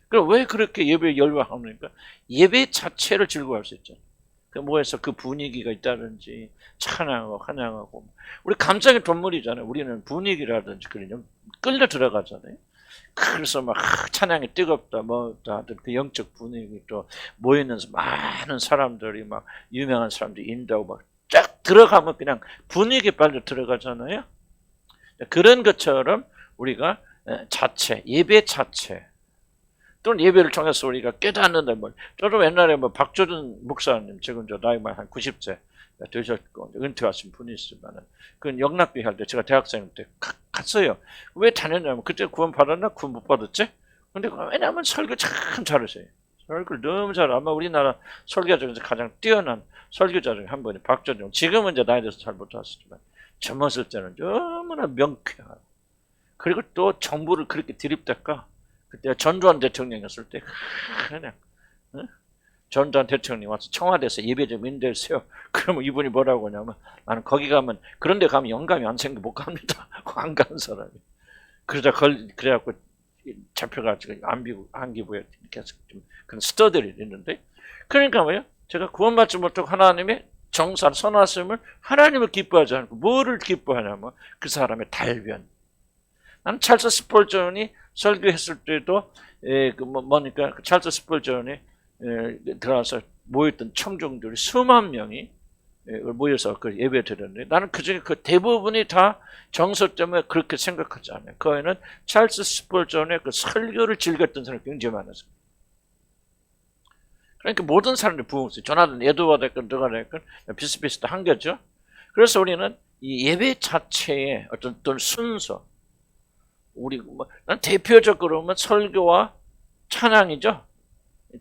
그럼 왜 그렇게 예배에 열광합니까? 예배 자체를 즐거워할 수 있잖아요. 뭐해서 그 분위기가 있다든지 찬양하고 환영하고 우리 감정의 동물이잖아요. 우리는 분위기라든지 그런 끌려 들어가잖아요. 그래서 막 찬양이 뜨겁다 뭐다 그 영적 분위기 또 모이면서 많은 사람들이 막 유명한 사람들이 인도하고 막 쫙 들어가면 그냥 분위기에 빨려 들어가잖아요. 그런 것처럼 우리가 예배 자체 또는 예배를 통해서 우리가 깨닫는다. 저도 옛날에 박조준 목사님, 지금 저 나이만 한 90세 되셨고 은퇴하신 분이 있으면은 그 영락비 할 때 제가 대학생 때 갔어요. 왜 다녔냐면 그때 구원 받았나? 구원 못 받았지? 근데 왜냐면 설교 참 잘하세요. 설교를 너무 잘해. 아마 우리나라 설교자 중에서 가장 뛰어난 설교자 중에 한 분이 박조준. 지금은 이제 나이 들어서 잘 못하시지만 젊었을 때는 너무나 명쾌하고 그리고 또 정부를 그렇게 드립대까 그때 전두환 대통령이었을 때 그냥 전두환 대통령이 와서 청와대에서 예배 좀 인도해주세요. 그러면 이분이 뭐라고 하냐면 나는 거기 가면 그런 데 가면 영감이 안 생겨 못 갑니다. 안 가는 사람이. 그래갖고 잡혀가지고 안기부에 계속 좀 그런 스터들이 있는데 그러니까 뭐예요? 제가 구원받지 못하고 하나님의 정사를 선하심을 하나님을 기뻐하지 않고 뭐를 기뻐하냐면 그 사람의 달변. 나는 찰스 스펄전이 설교했을 때도 뭐니까 찰스 스펄전이 들어와서 모였던 청중들이 수만 명이 모여서 그 예배 드렸는데 나는 그중에 그 대부분이 다 정서 때문에 그렇게 생각하지 않아요. 거기는 찰스 스펄전의 그 설교를 즐겼던 사람이 굉장히 많았어요. 그러니까 모든 사람들이 부흥스, 조나단 에드워가 됐건 누가 됐건 비슷비슷한 거죠. 그래서 우리는 이 예배 자체의 어떤 순서, 우리 난 대표적으로는 설교와 찬양이죠.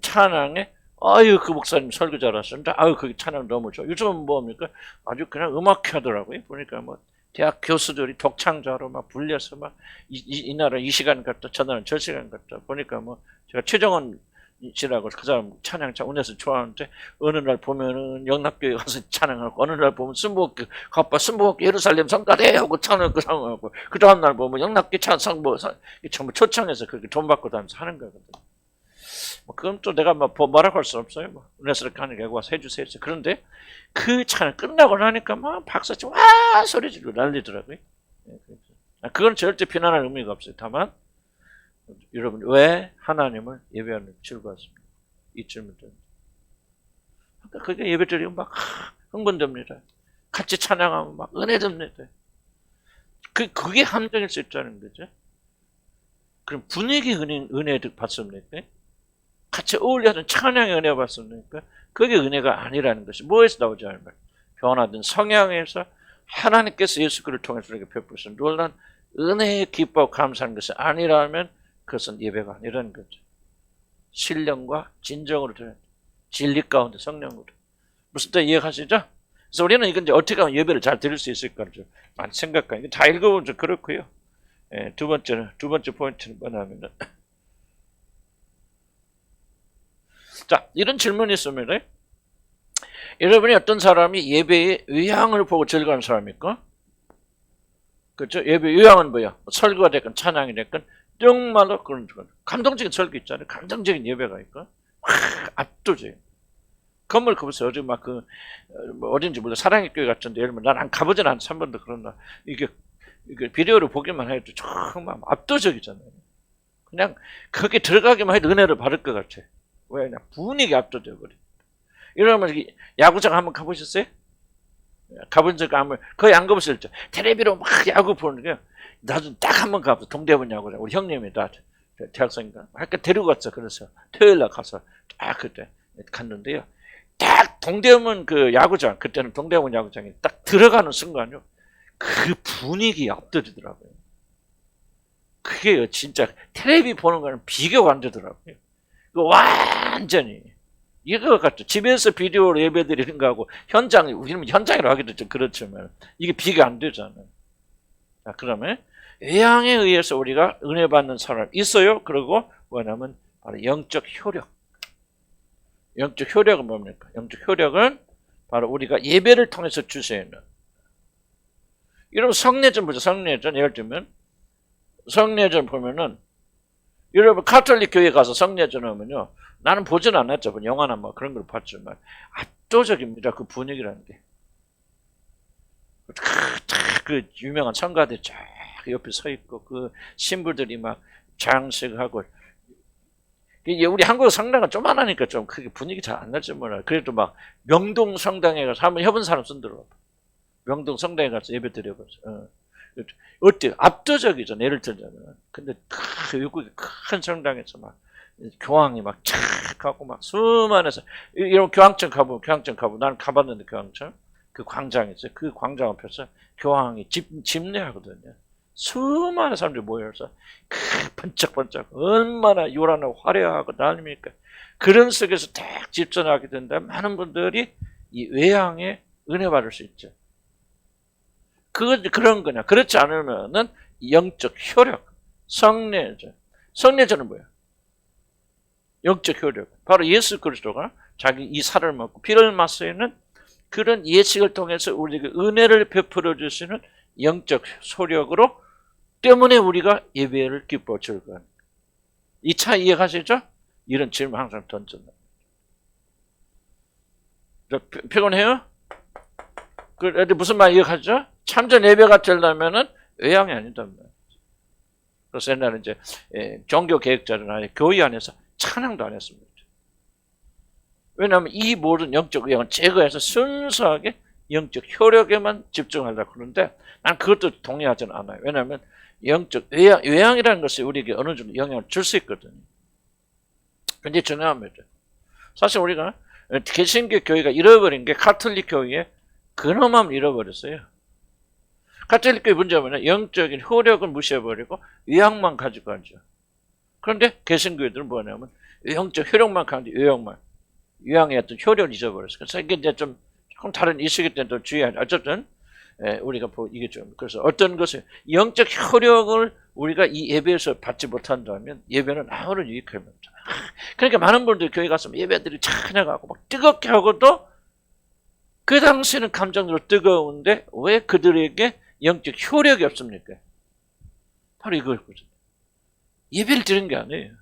찬양에 아유 그 목사님 설교 잘하셨는데 아유 그 찬양 너무 좋아. 요즘은 뭡니까? 아주 그냥 음악회 하더라고요. 보니까 뭐 대학 교수들이 독창자로 막 불려서 막 이 나라 이 시간 갔다 저 나라 저 시간 갔다 보니까 뭐 제가 최정원 씨라고 그 사람 찬양 참 은혜서 좋아하는데 어느 날 보면은 영락교회 가서 찬양하고 어느 날 보면 순복교 가빠 순복교 예루살렘 성가대 하고 찬양 그 상하고 그 다음 날 보면 영락교회 찬양 뭐 전부 초청해서 그렇게 돈 받고 다니면서 하는 거거든. 뭐 그건 또 내가 뭐 뭐라고 할 수 없어요. 뭐 은혜스럽게 하는 게 와서 해주세요. 그런데 그 찬양 끝나고 나니까 막 박수치고 와 소리 지르고 난리더라고요. 그건 절대 비난할 의미가 없어요. 다만 여러분 왜 하나님을 예배하는 즐거웠습니다. 이 질문 때문에. 그게 예배 드리면 막 흥분됩니다. 같이 찬양하면 막 은혜됩니다. 그게 함정일 수 있다는 거죠. 그럼 분위기 은혜 받습니까? 같이 어울려서 찬양의 은혜 받습니까? 그게 은혜가 아니라는 것이 뭐에서 나오지 않을 말. 변화된 성향에서 하나님께서 예수 그리스도를 통해서 우리에게 베푸신 놀란 은혜에 기뻐하고 감사하는 것이 아니라면 그것은 예배가 아니라는 거죠. 신령과 진정으로 드려야 돼. 진리 가운데 성령으로. 무슨 뜻 이해하시죠? 그래서 우리는 이건 이제 어떻게 하면 예배를 잘 드릴 수 있을까를 좀 많이 생각하니까 다 읽어보면 좀 그렇고요. 두 번째 포인트는 뭐냐면은 자, 이런 질문이 있습니다. 여러분이 어떤 사람이 예배의 의향을 보고 즐거운 사람입니까? 그렇죠? 예배 의향은 뭐야? 설교가 됐건 찬양이 됐건 정말로 그런 감동적인 설교 있잖아요. 감동적인 예배가 있고 압도적인. 건물 가보세요. 어제 막 뭐 어딘지 몰라 사랑의 교회 같은데 예를 들면 난 안 가보진 않았어. 한 번도 그러나 이게 비디오로 보기만 해도 정말 압도적이잖아요. 그냥 거기 들어가기만 해도 은혜를 받을 것 같아. 왜냐 분위기 압도되어 버려. 이러면 야구장 한번 가보셨어요? 가본 적 한번 거의 안 가보셨죠? 텔레비로 막 야구 보는 게 나도 딱 한번 가봤어. 동대문 야구장 우리 형님이 다 대학생인가 아까 데리고 갔어. 그래서 토요일 날 가서 딱 그때 갔는데요. 딱 동대문 그 야구장 그때는 동대문 야구장에 딱 들어가는 순간요. 그 분위기 압도되더라고요. 그게 진짜 텔레비 보는 거는 비교가 안 되더라고요. 완전히 이거 같죠. 집에서 비디오로 예배드리는 거하고 우리는 현장으로 하기도 좀 그렇지만 이게 비교가 안 되잖아요. 자, 그러면 의향에 의해서 우리가 은혜 받는 사람 있어요. 그리고 뭐냐면 바로 영적 효력. 영적 효력은 뭡니까? 영적 효력은 바로 우리가 예배를 통해서 줄 수 있는. 여러분 성례전 보죠. 성례전 예를 들면 성례전 보면은 여러분 가톨릭 교회 가서 성례전 하면요. 나는 보진 않았죠. 영화나 뭐 그런 걸 봤지만 압도적입니다. 그 분위기라는 게. 그 유명한 성가대 쫙 옆에 서 있고 그 신부들이 막 장식하고 우리 한국 성당은 조만하니까 좀 크게 분위기 잘 안 나지 뭐라. 그래도 막 명동 성당에 가서 한번 해본 사람 손들어. 명동 성당에 가서 예배 드려봤어. 어때요? 압도적이죠. 예를 들자면. 근데 외국의 큰 성당에서 막 교황이 막 착 하고 막 수많아서 이런 교황청 가보면 나는 가봤는데 교황청 그 광장 있어요. 그 광장 앞에서 교황이 집례하거든요. 수많은 사람들이 모여서 번쩍번쩍 얼마나 요란하고 화려하고 난립니까? 그런 속에서 딱 집전하게 된다면 많은 분들이 이 외향에 은혜 받을 수 있죠. 그런 거냐. 그렇지 않으면은 영적 효력, 성례전. 성례전은 뭐야? 영적 효력. 바로 예수 그리스도가 자기 이 살을 먹고 피를 마시는 그런 예식을 통해서 우리에게 은혜를 베풀어 주시는 영적 소력으로 때문에 우리가 예배를 기뻐 즐거워하는. 이 차 이해가시죠? 이런 질문 항상 던진다. 피곤해요? 그런데 무슨 말 이해가죠? 참전 예배가 되려면은 외향이 아니단 말이에요. 그래서 옛날에 이제 종교 계획자들은 교회 안에서 찬양도 안 했습니다. 왜냐하면 이 모든 영적 외향을 제거해서 순수하게 영적 효력에만 집중하려고 그러는데 난 그것도 동의하지는 않아요. 왜냐하면 영적 외향이라는 것이 우리에게 어느 정도 영향을 줄 수 있거든요. 굉장히 중요합니다. 사실 우리가 개신교 교회가 잃어버린 게 가톨릭 교회의 근엄함을 잃어버렸어요. 가톨릭 교회 문제는 뭐냐? 영적인 효력을 무시해버리고 의학만 가지고 하죠. 그런데 개신교회들은 뭐냐면 영적 효력만 가는데 유형의 어떤 효력을 잊어버렸어요. 그래서 이게 이제 좀 조금 다른 이슈기 때문에 또 주의하죠. 어쨌든 우리가 이게 좀 그래서 어떤 것을 영적 효력을 우리가 이 예배에서 받지 못한다면 예배는 아무런 유익함이 없죠. 그러니까 많은 분들이 교회 가서 예배들이 찬양하고 막 뜨겁게 하고도 그 당시에는 감정으로 뜨거운데 왜 그들에게 영적 효력이 없습니까? 바로 이거거든요. 예배를 드리는 게 아니에요.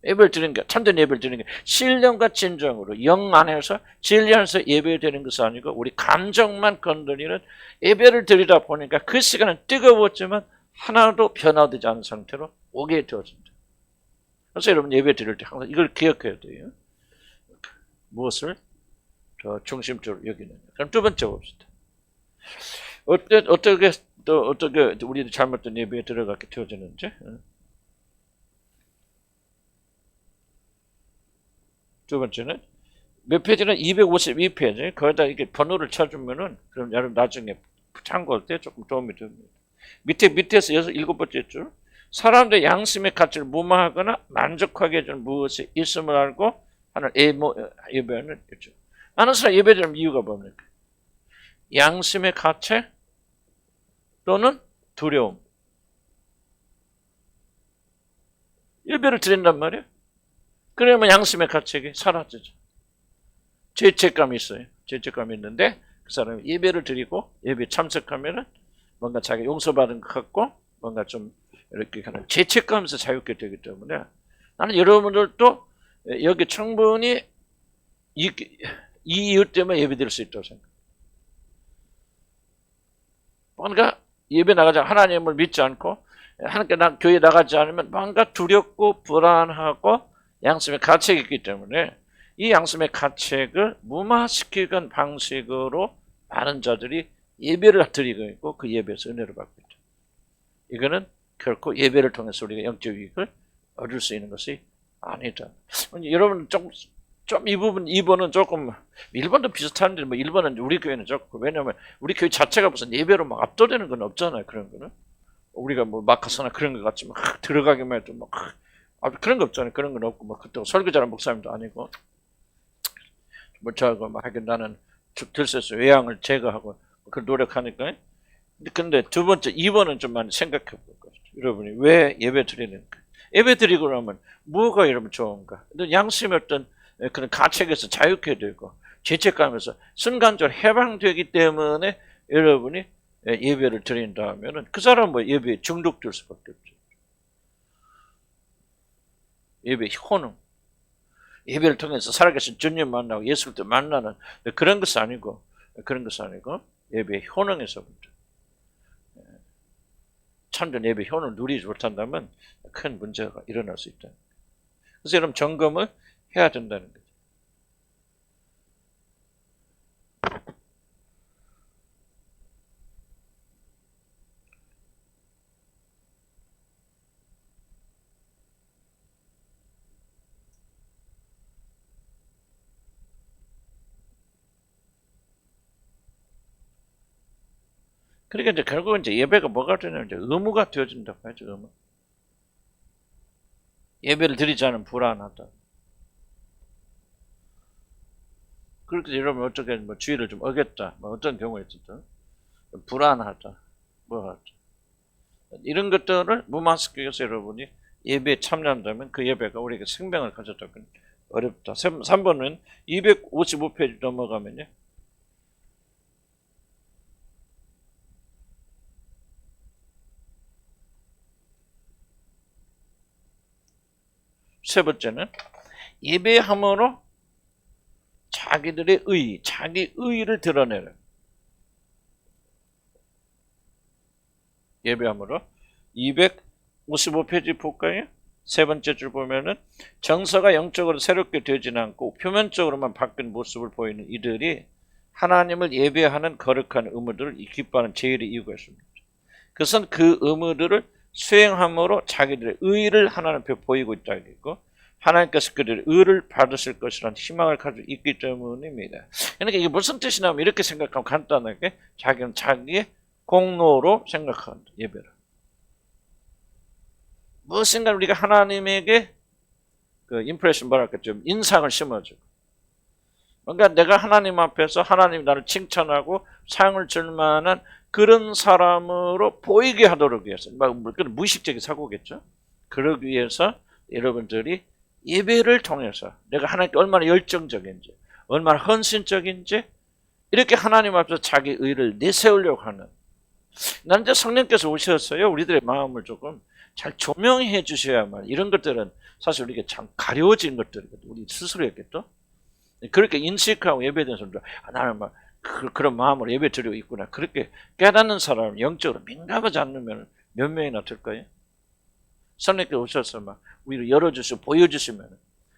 예배를 드리는 게, 참된 예배를 드리는 게 신령과 진정으로 영 안에서 진리 안에서 예배되는 것이 아니고 우리 감정만 건드리는 예배를 드리다 보니까 그 시간은 뜨거웠지만 하나도 변화되지 않은 상태로 오게 되어진다. 그래서 여러분 예배 드릴 때 항상 이걸 기억해야 돼요. 무엇을 더 중심적으로 여기느냐. 그럼 두 번째 봅시다. 어떻게 우리들이 잘못된 예배에 들어가게 되어지는지. 두 번째는 몇 페이지는 252페이지. 거기다 이게 번호를 쳐주면은 그럼 여러분 나중에 참고할 때 조금 도움이 됩니다. 밑에서 7번째 줄. 사람들의 양심의 가치를 무마하거나 만족하게 해주는 무엇이 있음을 알고 하는 예배는 있죠. 많은 사람 예배드리는 이유가 뭡니까? 양심의 가치 또는 두려움. 예배를 드린단 말이에요. 그러면 양심의 가책이 사라지죠. 죄책감이 있어요. 죄책감이 있는데 그 사람이 예배를 드리고 예배에 참석하면은 뭔가 자기 용서받은 것 같고 뭔가 좀 이렇게 하는 죄책감에서 자유롭게 되기 때문에 나는 여러분들도 여기 충분히 이 이유 때문에 예배 드릴 수 있다고 생각합니다. 뭔가 예배 나가지 않고 하나님을 믿지 않고 하나님께 교회 나가지 않으면 뭔가 두렵고 불안하고 양심의 가책이 있기 때문에 이 양심의 가책을 무마시키는 방식으로 많은 자들이 예배를 드리고 있고 그 예배에서 은혜를 받고 있죠. 이거는 결코 예배를 통해서 우리가 영적 이익을 얻을 수 있는 것이 아니다. 여러분 좀 이 부분 2번은 조금 1번도 비슷한데 뭐 1번은 우리 교회는 적고 왜냐하면 우리 교회 자체가 무슨 예배로 막 압도되는 건 없잖아요. 그런 거는 우리가 뭐 마카서나 그런 것 같지만 들어가기만 해도 막 그런 거 없잖아요. 그런 건 없고 뭐 그때 설교자랑 목사님도 아니고 뭐 저거 막 하긴 나는 들쎄서 외양을 제거하고 그 노력하니까. 근데 두 번째 2번은 좀 많이 생각해 볼 거예요. 여러분이 왜 예배 드리는가? 예배 드리고 나면 뭐가 여러분 좋은가? 양심의 어떤 그런 가책에서 자유케 되고 죄책감에서 순간적으로 해방되기 때문에 여러분이 예배를 드린다면은 그 사람은 뭐 예배에 중독될 수밖에 없죠. 예배 효능. 예배를 통해서 살아계신 주님 만나고 예수를 또 만나는 그런 것이 아니고 예배의 효능에서부터 참된 예배 효능을 누리지 못한다면 큰 문제가 일어날 수 있다. 그래서 여러분 점검을 해야 된다는 거죠. 그러니까 이제 결국은 이제 예배가 뭐가 되냐면 이제 의무가 되어진다고 하죠. 의무. 예배를 드리지 않으면 불안하다. 그렇게 여러분 어떻게 뭐 주의를 좀 어겼다. 뭐 어떤 경우에 있었든 불안하다. 뭐 하죠. 이런 것들을 무마시키기 위해서 여러분이 예배에 참여한다면 그 예배가 우리에게 생명을 가져다기는 어렵다. 3번은 255페이지 넘어가면요. 세 번째는 예배함으로 자기들의 자기 의의를 드러내는. 예배함으로 255페이지 볼까요? 세 번째 줄 보면은 정서가 영적으로 새롭게 되지는 않고 표면적으로만 바뀐 모습을 보이는 이들이 하나님을 예배하는 거룩한 의무들을 기뻐하는 제일의 이유가 있습니다. 그것은 그 의무들을 수행함으로 자기들의 의의를 하나님 앞에 보이고 있다고 했고, 하나님께서 그들의 의를 받으실 것이라는 희망을 가지고 있기 때문입니다. 그러니까 이게 무슨 뜻이냐면 이렇게 생각하면 간단하게 자기는 자기의 공로로 생각한다. 예배를. 무엇인가 우리가 하나님에게 그 임프레션 뭐랄까 좀 인상을 심어주고 그러니까 내가 하나님 앞에서 하나님이 나를 칭찬하고 상을 줄 만한 그런 사람으로 보이게 하도록 위해서 무의식적인 사고겠죠. 그러기 위해서 여러분들이 예배를 통해서 내가 하나님께 얼마나 열정적인지 얼마나 헌신적인지 이렇게 하나님 앞에서 자기 의를 내세우려고 하는 난 이제 성령께서 오셨어요. 우리들의 마음을 조금 잘 조명해 주셔야만 이런 것들은 사실 우리가 참 가려워진 것들이거든. 우리 스스로 했겠죠. 그렇게 인식하고 예배되는 사람들 나는 막 그런 마음으로 예배 드리고 있구나. 그렇게 깨닫는 사람은 영적으로 민감하지 않으면 몇 명이나 될까요? 성령께서 오셔서 막 우리를 열어주시고 보여주시면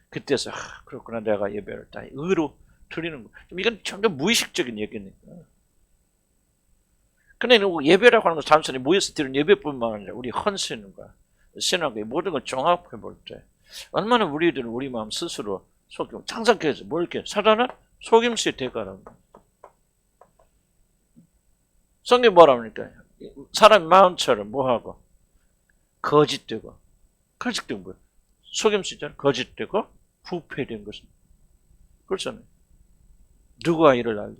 그때서 그렇구나 내가 예배를 다 의로 드리는 거. 이건 전부 무의식적인 얘기니까. 근데 예배라고 하는 건 단순히 모여서 드리는 예배뿐만 아니라 우리 헌신과 신앙의 모든 걸 종합해 볼 때 얼마나 우리들은 우리 마음 스스로 속임 창작해서 뭘 이렇게 사단은 속임수의 대가라는 거예요. 성경이 뭐라 그러니까 사람 마음처럼 뭐하고 거짓되고 뭐야? 속임수잖아. 거짓되고 부패된 것은 그렇잖아요. 누구와 이를 알리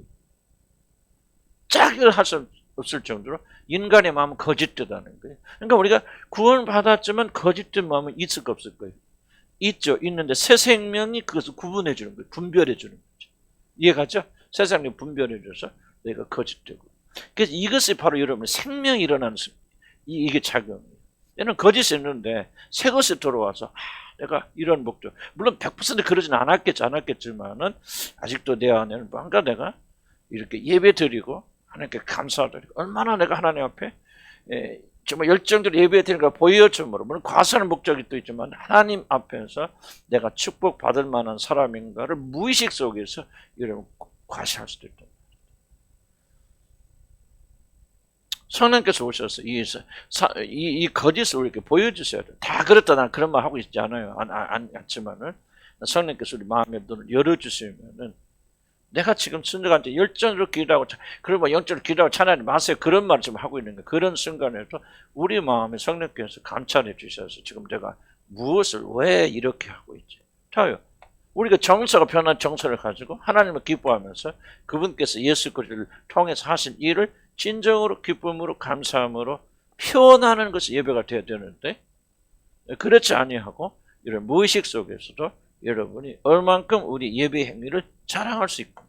짝을 할 수 없을 정도로 인간의 마음은 거짓되다는 거예요. 그러니까 우리가 구원을 받았지만 거짓된 마음은 있을 거 없을 거예요. 있죠. 있는데 새 생명이 그것을 구분해 주는 거예요. 분별해 주는 거죠. 이해가죠? 새 생명이 분별해 줘서 내가 거짓되고. 그래서 이것이 바로 여러분의 생명이 일어나는 이게 작용이에요. 얘는 거짓이 있는데 새 것이 들어와서 내가 이런 목적. 물론 100% 그러진 않았겠지만은 아직도 내 안에는 뭔가 내가 이렇게 예배 드리고 하나님께 감사드리고 얼마나 내가 하나님 앞에 정말 열정적으로 예배 드리는 걸 보여줌으로 물론 과소한 목적이 또 있지만 하나님 앞에서 내가 축복받을 만한 사람인가를 무의식 속에서 여러분 과시할 수도 있다. 성령께서 오셔서 이 거짓을 우리에게 보여주셔야 돼요. 다 그렇다 난 그런 말 하고 있지 않아요. 않지만은 성령께서 우리 마음의 눈을 열어주시면은 내가 지금 순간한테 열정으로 기도하고 그러면 영적으로 기도하고 찬양하지 마세요. 그런 말을 지금 하고 있는 거예요. 그런 순간에도 우리 마음에 성령께서 감찰해 주셔서 지금 내가 무엇을 왜 이렇게 하고 있지? 자요. 우리가 정서가 변한 정서를 가지고 하나님을 기뻐하면서 그분께서 예수 그리스도를 통해서 하신 일을 진정으로 기쁨으로 감사함으로 표현하는 것이 예배가 되어야 되는데 그렇지 아니하고 이런 무의식 속에서도 여러분이 얼만큼 우리 예배 행위를 자랑할 수 있고.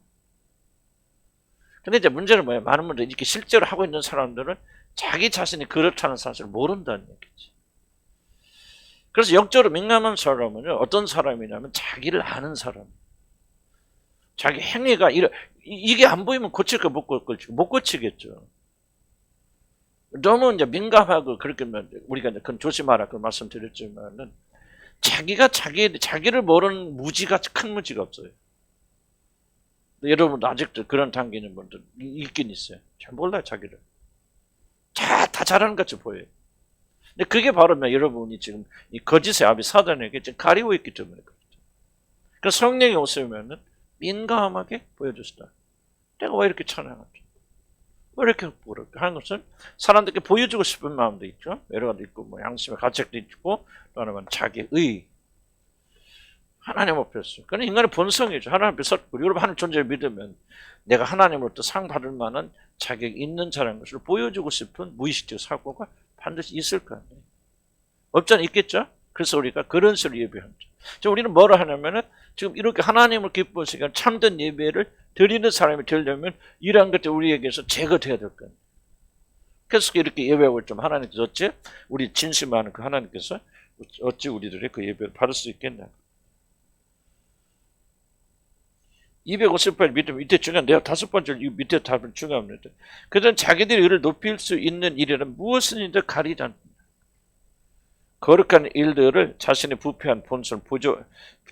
근데 이제 문제는 뭐예요? 많은 분들이 이렇게 실제로 하고 있는 사람들은 자기 자신이 그렇다는 사실을 모른다는 얘기지. 그래서 영적으로 민감한 사람은 어떤 사람이냐면 자기를 아는 사람. 자기 행위가 이게 안 보이면 고칠까 못 고치겠죠. 너무 이제 민감하고 그렇게 우리가 이제 그건 조심하라 그 말씀드렸지만은 자기가 자기를 모르는 무지가 큰 무지가 없어요. 여러분도 아직도 그런 단계 있는 분들 있긴 있어요. 잘 몰라요 자기를. 다 잘하는 것 같이 보여요. 근데 그게 바로 여러분이 지금 이 거짓의 아비 사단에게 지금 가리고 있기 때문에 그렇죠. 그래서 성령이 오시면은 민감하게 보여주시다. 내가 왜 이렇게 찬양하지? 왜 이렇게 하는 것은 사람들께 보여주고 싶은 마음도 있죠. 여러 가지 있고 뭐 양심의 가책도 있고 또 하나는 자기의 의. 하나님 앞에서. 그건 인간의 본성이죠. 하나님 앞에서 여러분 하나님 존재를 믿으면 내가 하나님으로부터 상 받을 만한 자격이 있는 자라는 것을 보여주고 싶은 무의식적 사고가 반드시 있을 거 아니에요. 없잖아 있겠죠? 그래서 우리가 그런 식으로 예배합니다. 우리는 뭐라 하냐면은 지금 이렇게 하나님을 기뻐하시고 참된 예배를 드리는 사람이 되려면 이러한 것들 우리에게서 제거돼야 될 거예요. 그래서 이렇게 예배하고 좀 하나님께서 어찌 우리 진심하는 그 하나님께서 어찌 우리들의 그 예배를 받을 수 있겠냐. 258 밑에 중요한 내가 5번째 밑에 답을 중요합니다. 그들은 자기들의 의를 높일 수 있는 일에는 무엇이든지 가리지 않는다. 거룩한 일들을 자신의 부패한 본성을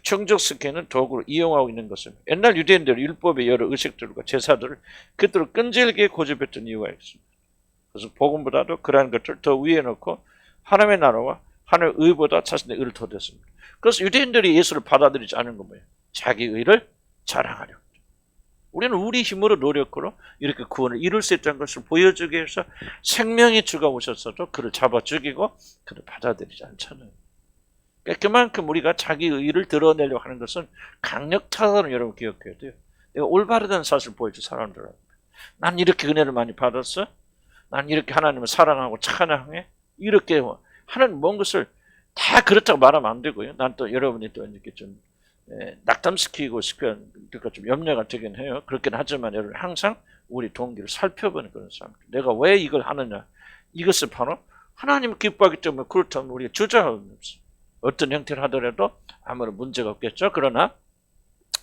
충족시키는 도구로 이용하고 있는 것입니다. 옛날 유대인들은 율법의 여러 의식들과 제사들을 그대로 끈질기게 고집했던 이유가 있습니다. 그래서 복음보다도 그러한 것을 더 위에 놓고 하나님의 나라와 하나님의 의보다 자신의 의를 더 됐습니다. 그래서 유대인들이 예수를 받아들이지 않은 건 뭐예요? 자기 의를 자랑하려고. 우리는 우리 힘으로 노력으로 이렇게 구원을 이룰 수 있다는 것을 보여주기 위해서 생명의 주가 오셨어도 그를 잡아 죽이고 그를 받아들이지 않잖아요. 그러니까 그만큼 우리가 자기 의를 드러내려고 하는 것은 강력하다는 여러분 기억해야 돼요. 내가 올바르다는 사실을 보여줄 사람들은 난 이렇게 은혜를 많이 받았어. 난 이렇게 하나님을 사랑하고 찬양해. 이렇게 하는 먼 것을 다 그렇다고 말하면 안 되고요. 난 또 여러분이 또 이렇게 좀 낙담시키고 그러니까 좀 염려가 되긴 해요. 그렇긴 하지만 여러분 항상 우리 동기를 살펴보는 그런 사람. 내가 왜 이걸 하느냐? 이것을 바로 하나님을 기뻐하기 때문에 그렇다면 우리가 주저하는 없어. 어떤 형태를 하더라도 아무런 문제가 없겠죠. 그러나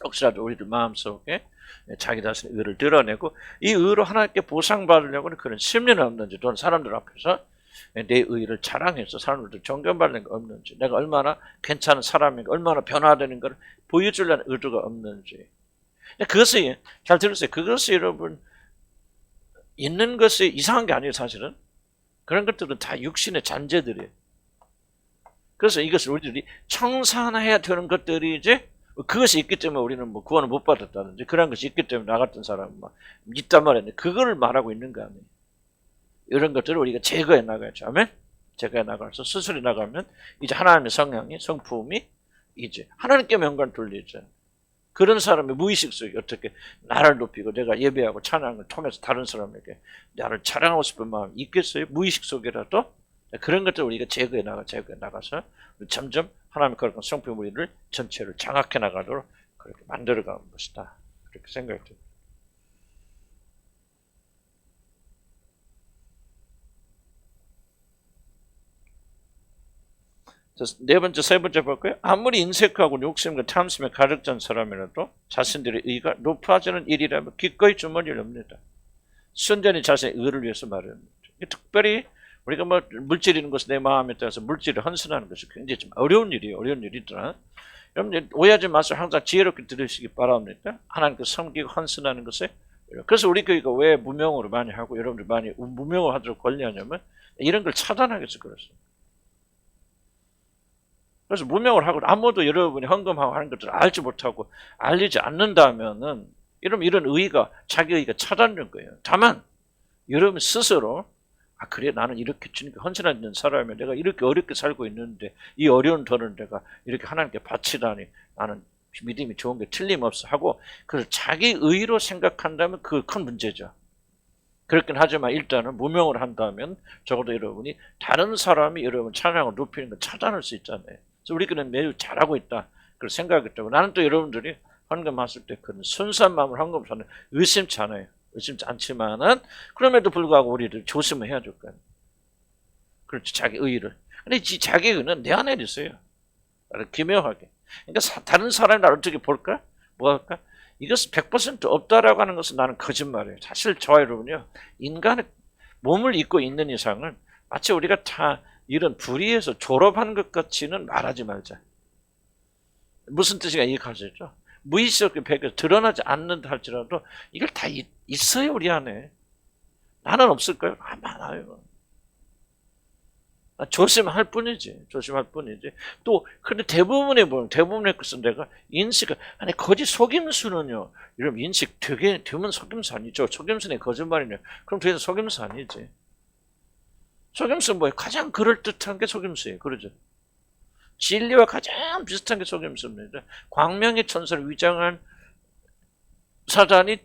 혹시라도 우리들 마음속에 자기 자신의 의를 드러내고 이 의로 하나님께 보상받으려고 하는 그런 심리는 없는지, 또는 사람들 앞에서 내 의를 자랑해서 사람들도 존경받는 게 없는지, 내가 얼마나 괜찮은 사람인가, 얼마나 변화되는 걸 보여주려는 의도가 없는지. 그것이, 잘 들으세요. 그것이 여러분 있는 것이 이상한 게 아니에요. 사실은 그런 것들은 다 육신의 잔재들이에요. 그래서 이것을 우리들이 청산해야 되는 것들이지, 그것이 있기 때문에 우리는 뭐 구원을 못 받았다든지 그런 것이 있기 때문에 나 같은 사람은 막 있단 말이에요. 그거를 말하고 있는 거 아니에요. 이런 것들을 우리가 제거해 나가야죠. 아멘? 제거해 나가서 수술해 나가면 이제 하나님의 성향이, 성품이 이제 하나님께 영광을 돌리죠. 그런 사람의 무의식 속에 어떻게 나를 높이고 내가 예배하고 찬양을 통해서 다른 사람에게 나를 자랑하고 싶은 마음이 있겠어요? 무의식 속에라도. 그런 것들을 우리가 제거해 나가서 점점 하나님의 거룩한 성품 우리를 전체를 장악해 나가도록 그렇게 만들어가는 것이다. 그렇게 생각이 듭니다. 네 번째, 세 번째 볼까요? 아무리 인색하고 욕심과 탐심에 가득 찬 사람이라도 자신들의 의가 높아지는 일이라면 기꺼이 주머니를 엽니다. 순전히 자신의 의를 위해서 마련합니다. 특별히 우리가 뭐 물질 있는 것은 내 마음에 따라서 물질을 헌신하는 것이 굉장히 좀 어려운 일이에요. 어려운 일이더라. 여러분 오해하지 마세요. 항상 지혜롭게 들으시기 바랍니다. 하나님께 섬기고 헌신하는 것에. 그래서 우리 교회가 왜 무명으로 많이 하고 여러분들 많이 무명으로 하도록 권리하냐면 이런 걸 차단하기 위해서 그렇습니다. 그래서 무명을 하고 아무도 여러분이 헌금하고 하는 것들을 알지 못하고 알리지 않는다면은 이런 의의가, 자기 의의가 차단된 거예요. 다만 여러분 스스로 그래 나는 이렇게 주님께 헌신하는 사람이면 내가 이렇게 어렵게 살고 있는데 이 어려운 돈을 내가 이렇게 하나님께 바치다니 나는 믿음이 좋은 게 틀림없어 하고 그걸 자기 의의로 생각한다면 그 큰 문제죠. 그렇긴 하지만 일단은 무명을 한다면 적어도 여러분이 다른 사람이 여러분 찬양을 높이는 걸 차단할 수 있잖아요. 그래서 우리는 매우 잘하고 있다 그런 생각이 들고, 나는 또 여러분들이 헌금했을 때 그런 순수한 마음으로 헌금하는 의심치 않아요. 의심치 않지만은 그럼에도 불구하고 우리들 조심을 해야 될 거예요. 그렇지, 자기 의의를. 근데 이 자기 의의는 내 안에 있어요. 기묘하게. 그러니까 다른 사람이 나를 어떻게 볼까? 뭐 할까? 이것은 100% 없다라고 하는 것은 나는 거짓말이에요. 사실 저와 여러분요, 인간의 몸을 입고 있는 이상은 마치 우리가 다 이런 불의에서 졸업한 것 같이는 말하지 말자. 무슨 뜻인가 이해하시죠? 무의식적인 배경에서 드러나지 않는다 할지라도 이걸 다 있어요, 우리 안에. 나는 없을까요? 많아요. 조심할 뿐이지. 또 근데 대부분의 것은 내가 인식, 아니 거짓 속임수는요. 여러분 인식 되게 되면 속임수 아니죠. 속임수는 거짓말이네. 그럼 되게 속임수 아니지. 속임수는 뭐예요? 가장 그럴듯한 게 속임수예요. 그러죠. 진리와 가장 비슷한 게 속임수입니다. 광명의 천사를 위장한 사단이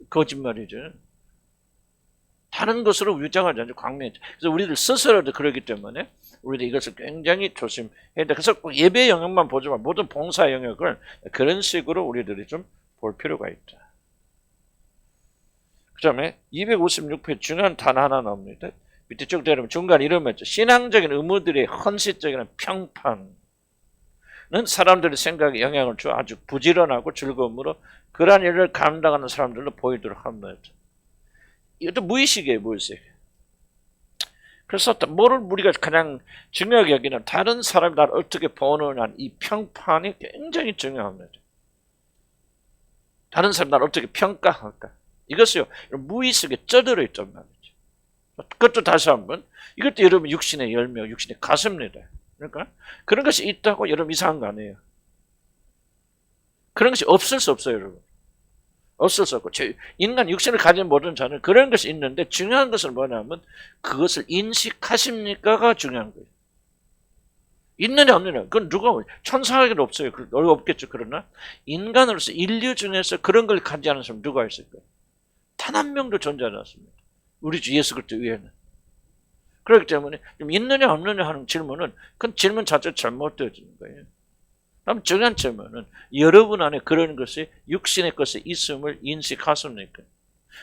거짓말이죠. 다른 것으로 위장하지 않죠. 광명이. 그래서 우리들 스스로도 그러기 때문에 우리도 이것을 굉장히 조심해야 돼. 그래서 예배 영역만 보지 말고 모든 봉사 영역을 그런 식으로 우리들이 좀 볼 필요가 있다. 그 다음에 256페이지 중요한 단어 하나 나옵니다. 밑에 쭉 내려오면 중간 이름을 했죠. 신앙적인 의무들의 헌신적인 평판은 사람들의 생각에 영향을 줘 아주 부지런하고 즐거움으로 그러한 일을 감당하는 사람들로 보이도록 합니다. 이것도 무의식이에요, 무의식. 그래서 뭐를 우리가 가장 중요하게 여기는 다른 사람이 나를 어떻게 보느냐 이 평판이 굉장히 중요합니다. 다른 사람이 나를 어떻게 평가할까? 이것이요, 무의식에 쪄들어 있단 말이죠. 그것도 다시 한번 이것도 여러분 육신의 열매, 육신의 가슴입니다. 그러니까 그런 것이 있다고 여러분 이상한 거 아니에요. 그런 것이 없을 수 없어요, 여러분. 없을 수 없고 인간 육신을 가진 모든 자는 그런 것이 있는데 중요한 것은 뭐냐면 그것을 인식하십니까가 중요한 거예요. 있느냐 없느냐 그건 누가 천사에게도 없어요. 없겠죠. 그러나 인간으로서 인류 중에서 그런 걸 가지지 않은 사람 누가 있을까요? 단 한 명도 존재하지 않습니다. 우리 주 예수 그리스도 위에는. 그렇기 때문에 좀 있느냐 없느냐 하는 질문은 그건 질문 자체가 잘못되어지는 거예요. 다음 중요한 질문은 여러분 안에 그런 것이 육신의 것이 있음을 인식하십니까?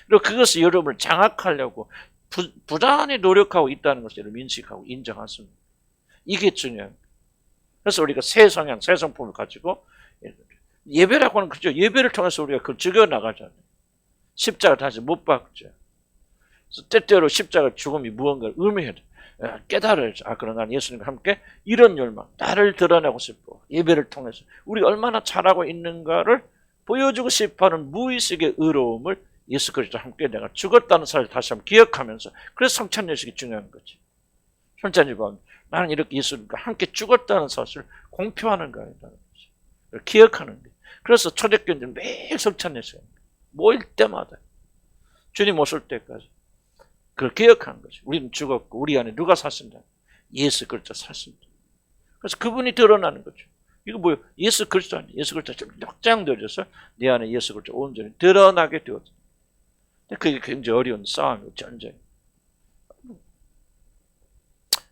그리고 그것을 여러분을 장악하려고 부단히 노력하고 있다는 것을 여러분 인식하고 인정하십니까? 이게 중요한 거예요. 그래서 우리가 새 성향, 새 성품을 가지고 예배라고 하는 거죠. 예배를 통해서 우리가 그걸 죽여나가잖아요. 십자가 다시 못 박죠. 그래서 때때로 십자가 죽음이 무언가를 의미해야 돼. 깨달아야죠. 그러나 난 예수님과 함께 이런 열망, 나를 드러내고 싶어. 예배를 통해서 우리가 얼마나 잘하고 있는가를 보여주고 싶어하는 무의식의 의로움을 예수 그리스도와 함께 내가 죽었다는 사실을 다시 한번 기억하면서 그래서 성찬예식이 중요한 거지. 성찬예식은 나는 이렇게 예수님과 함께 죽었다는 사실을 공표하는 거야. 기억하는 거야. 그래서 초대교인들은 매일 성찬예식 모일 때마다 주님 오실 때까지 그걸 기억하는 거죠. 우리는 죽었고 우리 안에 누가 사신다? 예수 그리스도 사신다. 그래서 그분이 드러나는 거죠. 이거 뭐예요? 예수 그리스도 아니에요. 예수 그리스도 좀 확장되어져서 내 안에 예수 그리스도 온전히 드러나게 되어져. 그게 굉장히 어려운 싸움이고 전쟁.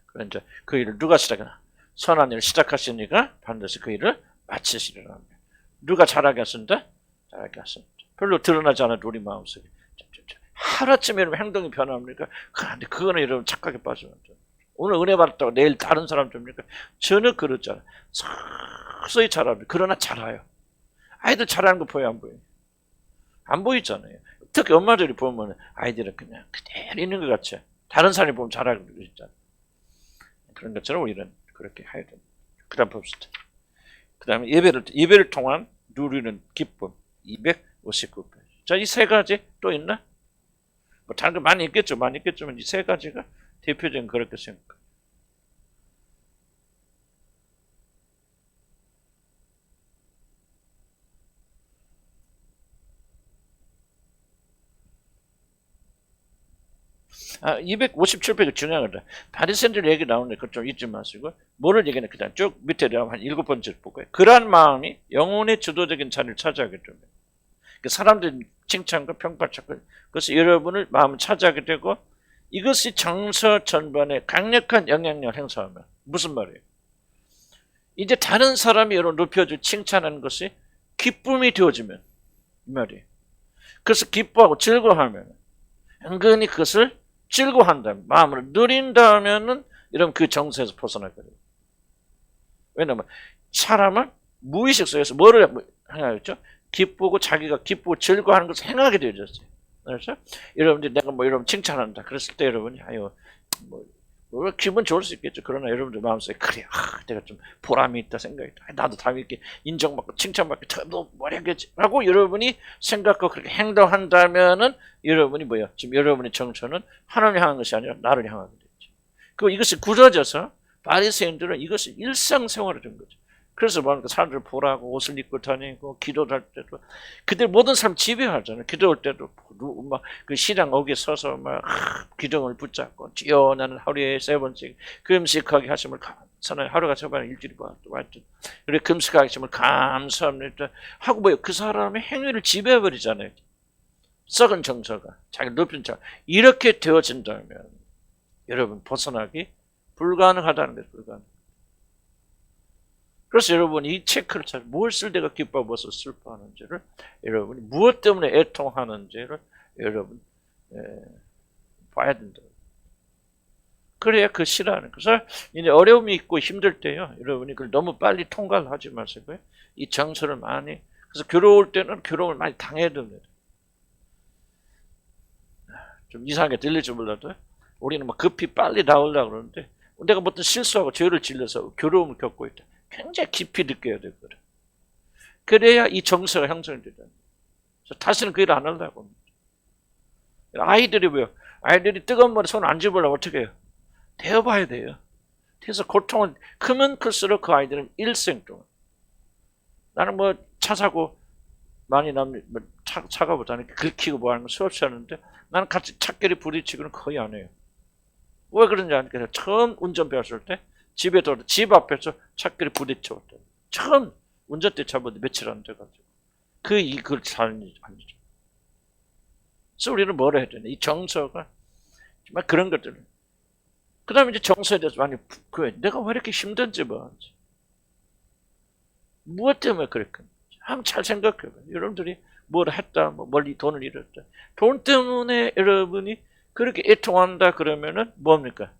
그런데 그 일을 누가 시작하나? 선한 일을 시작하시니까 반드시 그 일을 마치시리라 합니다. 누가 잘하게 하신다? 잘하게 하신다. 별로 드러나지 않아도 우리 마음속에 하루아침에 여러분 행동이 변합니까? 그런데 그거는 여러분 착각에 빠지면 안 돼요. 오늘 은혜 받았다고 내일 다른 사람 됩니까? 전혀 그렇잖아요. 서서히 자랍니다. 그러나 자라요. 아이들 잘하는 거 보여요? 안 보여요? 안 보이잖아요. 특히 엄마들이 보면 아이들은 그냥 그대로 있는 것 같이 다른 사람이 보면 잘하는 거 있잖아요. 그런 것처럼 우리는 그렇게 해야 됩니다. 그 다음 봅시다. 그 다음에 예배를 통한 누리는 기쁨 259페이지. 자, 이 세 가지 또 있나? 뭐 다른 거 많이 있겠죠. 많이 있겠지만 이 세 가지가 대표적인 그렇게 생각합니다. 아, 257페이지 중요한 거다. 바리새인들 얘기 나오는데 그것 좀 잊지 마시고 뭐를 얘기하냐. 그다음 쭉 밑에 한 7번째 볼까요? 그러한 마음이 영혼의 주도적인 자리를 차지하게 됩니다. 사람들이 칭찬과 평가 찾고 그것이 여러분을 마음을 차지하게 되고 이것이 정서 전반에 강력한 영향력을 행사하면 무슨 말이에요? 이제 다른 사람이 여러분 높여주고 칭찬하는 것이 기쁨이 되어지면 이 말이에요. 그래서 기뻐하고 즐거워하면 은근히 그것을 즐거워한다면 마음으로 누린다면은 여러분 그 정서에서 벗어날 거예요. 왜냐하면 사람은 무의식 속에서 뭐를 행하였죠? 기쁘고 자기가 기쁘고 즐거워하는 것을 행하게 되어졌어요. 그렇죠? 여러분들이 내가 뭐 여러분 칭찬한다. 그랬을 때 여러분이 뭐 기분 좋을 수 있겠죠. 그러나 여러분들 마음속에 그래, 내가 좀 보람이 있다 생각이 있다. 나도 다음에 이렇게 인정받고 칭찬받고 더 뭐라겠지 라고 여러분이 생각하고 그렇게 행동한다면은 여러분이 뭐야? 지금 여러분의 정처는 하나님을 향한 것이 아니라 나를 향하게 되죠. 그리고 이것이 굳어져서 바리새인들은 이것을 일상생활에 준 거죠. 그래서 뭐하니까 사람들 보라고 옷을 입고 다니고 기도를 할 때도 그들 모든 사람 지배하잖아요. 기도할 때도 막 그 시장 어귀에 서서 막 기둥을 붙잡고 뛰어나는 하루에 3번씩 금식하게 하심을 감사하는 하루가 저번에 일주일이 왔죠. 그래 금식하게 하심을 감사합니다 하고 뭐요? 그 사람의 행위를 지배해버리잖아요. 썩은 정서가 자기 높인 자 이렇게 되어진다면 여러분 벗어나기 불가능하다는 것이 불가능. 그래서 여러분이 이 체크를 잘 무엇을 내가 기뻐하고 무엇을 슬퍼하는지를 여러분이 무엇 때문에 애통하는지를 여러분 봐야 된다. 그래야 그 싫어하는 그래서 이제 어려움이 있고 힘들 때요. 여러분이 그걸 너무 빨리 통과를 하지 마시고요. 이 정서를 많이 그래서 괴로울 때는 괴로움을 많이 당해야 됩니다. 좀 이상하게 들릴지 몰라도 우리는 막 급히 빨리 나오려고 그러는데 내가 어떤 실수하고 죄를 질러서 괴로움을 겪고 있다. 굉장히 깊이 느껴야 되거든. 그래야 이 정서가 형성이 되잖아요. 다시는 그 일을 안 하려고 합니다. 아이들이 왜요? 아이들이 뜨거운 물에 손 안 집으려면 어떻게 해요? 데워봐야 돼요. 그래서 고통은 크면 클수록 그 아이들은 일생 동안, 나는 뭐 차 사고 많이 남는 차가 보다는 긁히고 뭐 하는 거 수없이 하는데 나는 같이 차끼리 부딪히고는 거의 안 해요. 왜 그런지 아니까 처음 운전 배웠을 때 집 앞에서 차끼리 부딪혀봤다. 처음 운전대 잡았는데 며칠 안 돼가지고 이걸 잘 아니죠. 그래서 우리는 뭐라 해야 되나? 이 정서가 정말 그런 것들을. 그 다음에 이제 정서에 대해서 많이 내가 왜 이렇게 힘든지 뭐. 무엇 때문에 그랬겠는지 한번 잘 생각해봐요. 여러분들이 뭘 했다, 뭐 멀리 돈을 잃었다. 돈 때문에 여러분이 그렇게 애통한다 그러면은 뭡니까?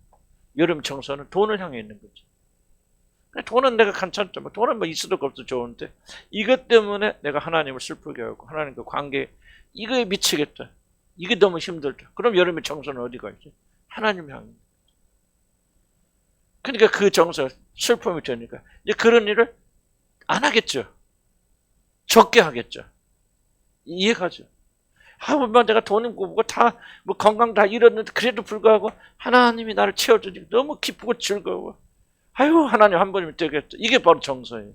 여름 정서는 돈을 향해 있는 거죠. 돈은 내가 괜찮다. 돈은 뭐 있어도 없어도 좋은데 이것 때문에 내가 하나님을 슬프게 하고 하나님과 관계 이거에 미치겠다. 이게 너무 힘들다. 그럼 여름의 정서는 어디가 있지? 하나님 향해. 그러니까 그 정서 슬픔이 되니까 이제 그런 일을 안 하겠죠. 적게 하겠죠. 이해가죠. 뭐 내가 돈은 꾸고 다 뭐 건강 다 잃었는데 그래도 불구하고 하나님이 나를 채워주니까 너무 기쁘고 즐거워. 아유 하나님 한 번이면 되겠죠. 이게 바로 정서예요.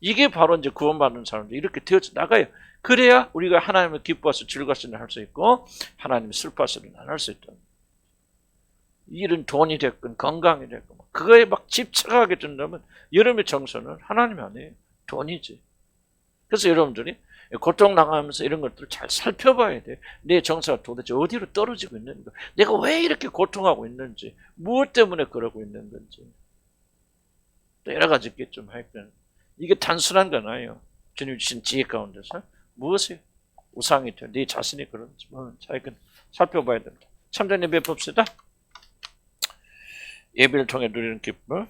이게 바로 이제 구원받는 사람들 이렇게 되어져 나가요. 그래야 우리가 하나님을 기뻐해서 즐거워서는 할 수 있고 하나님을 슬퍼해서는 안 할 수 있다. 일은 돈이 됐건 건강이 됐건 그거에 막 집착하게 된다면 여러분의 정서는 하나님 아니에요. 돈이지. 그래서 여러분들이 고통 당하면서 이런 것들을 잘 살펴봐야 돼. 내 정서가 도대체 어디로 떨어지고 있는가? 내가 왜 이렇게 고통하고 있는지, 무엇 때문에 그러고 있는 건지. 또 여러 가지 좀 하여튼 이게 단순한 건 아니에요. 주님 주신 지혜 가운데서 무엇이 우상이 돼? 네 자신이 그런지 뭐 하여튼 살펴봐야 됩니다. 참된 예배 봅시다. 예배를 통해 누리는 기쁨.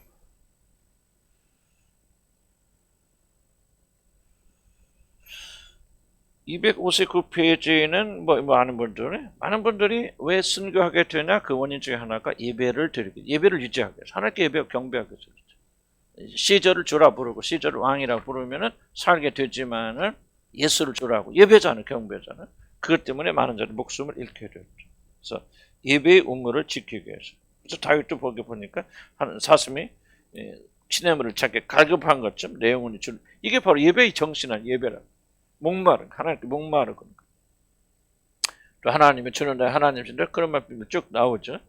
259페이지는 많은 분들이 왜 순교하게 되냐 그 원인 중에 하나가 예배를 드리기, 예배를 유지하기 위해서 하나님께 예배하고 경배하기 위해서 시절을 주라 부르고 시절을 왕이라 부르면은 살게 되지만은 예수를 주라고 예배자는 경배자는 그것 때문에 많은 자들이 목숨을 잃게 되었죠. 그래서 예배의 의무를 지키기 위해서. 그래서 다윗도 보게 보니까 사슴이 시냇물을 찾게 갈급한 것처럼 내용을 줄 이게 바로 예배의 정신한 예배라. 목마른 하나님께 목마르고 또 하나님이 주는 날 하나님 주는 그런 말씀이 쭉 나오죠.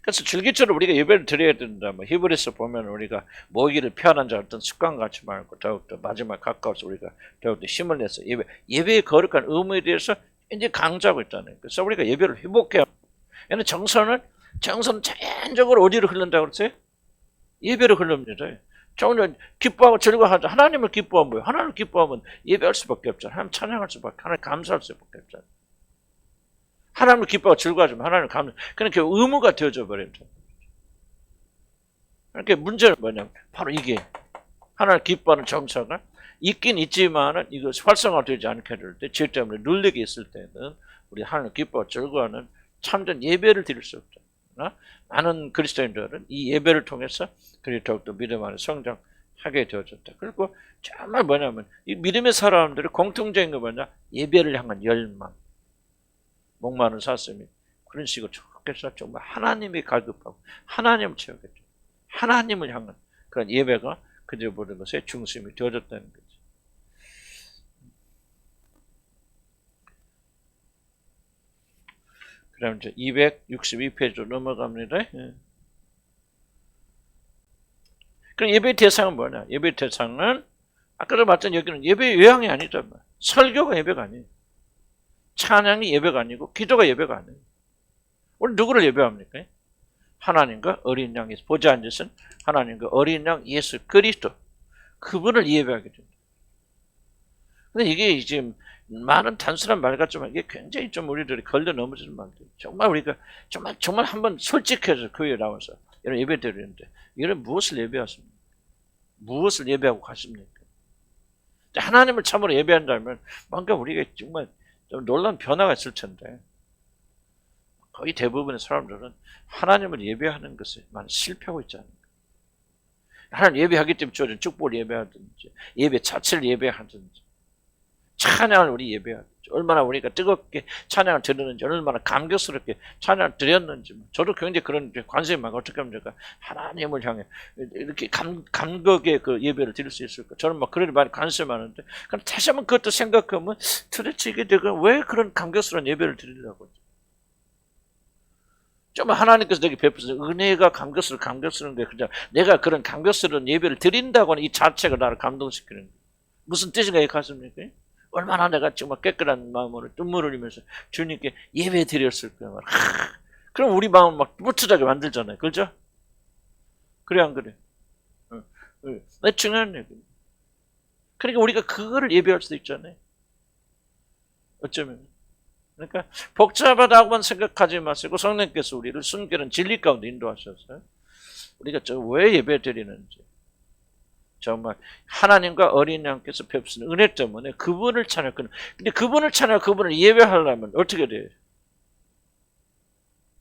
그래서 줄기처럼 우리가 예배를 드려야 된다. 뭐 히브리서 보면 우리가 모이기를 피하는 자 어떤 습관 같지 말고 더욱더 마지막 가까워서 우리가 더욱더 힘을 내서 예배의 거룩한 의무에 대해서 이제 강조하고 있다는 거예요. 그래서 우리가 예배를 회복해야 합니다. 얘는 정서는 자연적으로 어디로 흐른다고 그랬어요? 예배로 흐릅니다. 정말 기뻐하고 즐거워하자. 하나님을 기뻐하면 뭐예요? 하나님을 기뻐하면 예배할 수밖에 없잖아요. 하나님 찬양할 수밖에, 하나님 감사할 수밖에 없잖아요. 하나님을 기뻐하고 즐거워하지만 하나님을 그러니까 의무가 되어져 버린다. 그러니까 문제는 뭐냐면 바로 이게 하나님을 기뻐하는 정서가 있긴 있지만은 이거 활성화되지 않게 될 때, 죄 때문에 눌리게 있을 때는 우리 하나님을 기뻐하고 즐거워하는 참된 예배를 드릴 수 없다. 많은 그리스도인들은 이 예배를 통해서 그리 더욱더 믿음 안에 성장하게 되어졌다. 그리고 정말 뭐냐면 이 믿음의 사람들의 공통적인 거 뭐냐? 예배를 향한 열망. 목마른 사슴이 그런 식으로 좋겠어. 정말 하나님이 갈급하고 하나님을 채우겠죠. 하나님을 향한 그런 예배가 그저 모든 것의 중심이 되어졌다는 거죠. 그럼 이제 262페이지로 넘어갑니다. 그럼 예배의 대상은 뭐냐? 예배의 대상은 아까도 봤던 여기는 예배의 요양이 아니다. 설교가 예배가 아니에요. 찬양이 예배가 아니고 기도가 예배가 아니에요. 오늘 누구를 예배합니까? 하나님과 어린 양이 보좌 앉으신 하나님과 어린 양 예수 그리스도 그분을 예배하게 됩니다. 근데 이게 지금 많은 단순한 말 같지만 이게 굉장히 좀 우리들이 걸려 넘어지는 말들. 정말 우리가 정말 한번 솔직해서 교회에 나와서 이런 예배 드리는데 이런 무엇을 예배하십니까? 무엇을 예배하고 가십니까? 하나님을 참으로 예배한다면 뭔가 우리가 정말 좀 놀라운 변화가 있을 텐데 거의 대부분의 사람들은 하나님을 예배하는 것에 많이 실패하고 있지 않습니까? 하나님 예배하기 때문에 주어진 축복을 예배하든지 예배 자체를 예배하든지 찬양을 우리 예배하든지 얼마나 우리가 뜨겁게 찬양을 드리는지 얼마나 감격스럽게 찬양을 드렸는지 저도 굉장히 그런 관심이 많고 어떻게 하면 제가 하나님을 향해 이렇게 감격의 그 예배를 드릴 수 있을까 저는 막 그런 많이 관심이 많은데 그럼 다시 한번 그것도 생각하면 도대체 이게 내가 왜 그런 감격스러운 예배를 드리려고 좀 하나님께서 내게 베푸신 은혜가 감격스러운 게 그냥 내가 그런 감격스러운 예배를 드린다고 하는 이 자체가 나를 감동시키는 거예요. 무슨 뜻인가 이해하십니까? 얼마나 내가 정말 깨끗한 마음으로 눈물을 흘리면서 주님께 예배 드렸을까. 그럼 우리 마음 막 뿌듯하게 만들잖아요. 그렇죠? 그래 안 그래? 중요한 얘기. 그러니까 우리가 그거를 예배할 수도 있잖아요. 어쩌면. 그러니까 복잡하다고만 생각하지 마시고 성령께서 우리를 순결한 진리 가운데 인도하셔서 우리가 왜 예배 드리는지 정말 하나님과 어린 양께서 베푸신 은혜 때문에 그분을 찬양하는 근데 그분을 찬양하고 그분을 예배하려면 어떻게 돼요?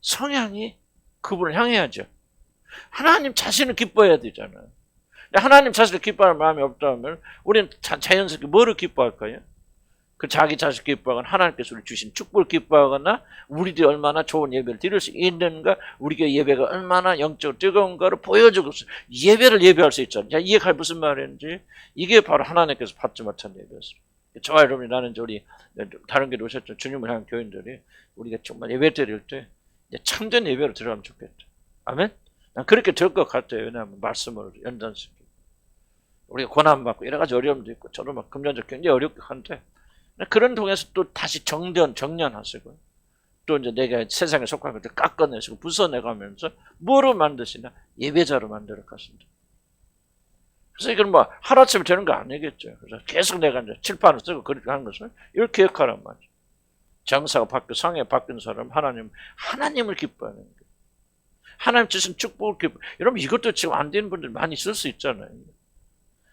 성향이 그분을 향해야죠. 하나님 자신을 기뻐해야 되잖아요. 하나님 자신을 기뻐할 마음이 없다면 우리는 자연스럽게 뭐를 기뻐할까요? 그 자기 자식 기뻐하거나 하나님께서 우리 주신 축복을 기뻐하거나 우리들이 얼마나 좋은 예배를 드릴 수 있는가 우리의 예배가 얼마나 영적으로 뜨거운가를 보여주고 예배를 예배할 수 있잖아요. 자, 이해가 무슨 말인지 이게 바로 하나님께서 받지 못한 예배였어요. 저와 여러분이 나는 우리 다른 교회 오셨죠. 주님을 향한 교인들이 우리가 정말 예배 드릴 때 참된 예배를 드려가면 좋겠다. 아멘? 난 그렇게 될 것 같아요. 왜냐하면 말씀을 연단시키고 우리가 고난받고 여러 가지 어려움도 있고 저도 막 금전적 굉장히 어렵고 한데 그런 통해서 또 다시 정련하시고 또 이제 내가 세상에 속한 것들 깎아내시고 부숴내가면서 뭐로 만드시나 예배자로 만들어 가신다. 그래서 이건 뭐 하루아침에 되는 거 아니겠죠. 그래서 계속 내가 이제 칠판을 쓰고 그렇게 하는 것을 이렇게 역할한 말이죠. 정사가 바뀌고 상해가 바뀐 사람 하나님을 기뻐하는 거예요. 하나님 주신 축복을 기뻐. 여러분 이것도 지금 안 되는 분들 많이 있을 수 있잖아요.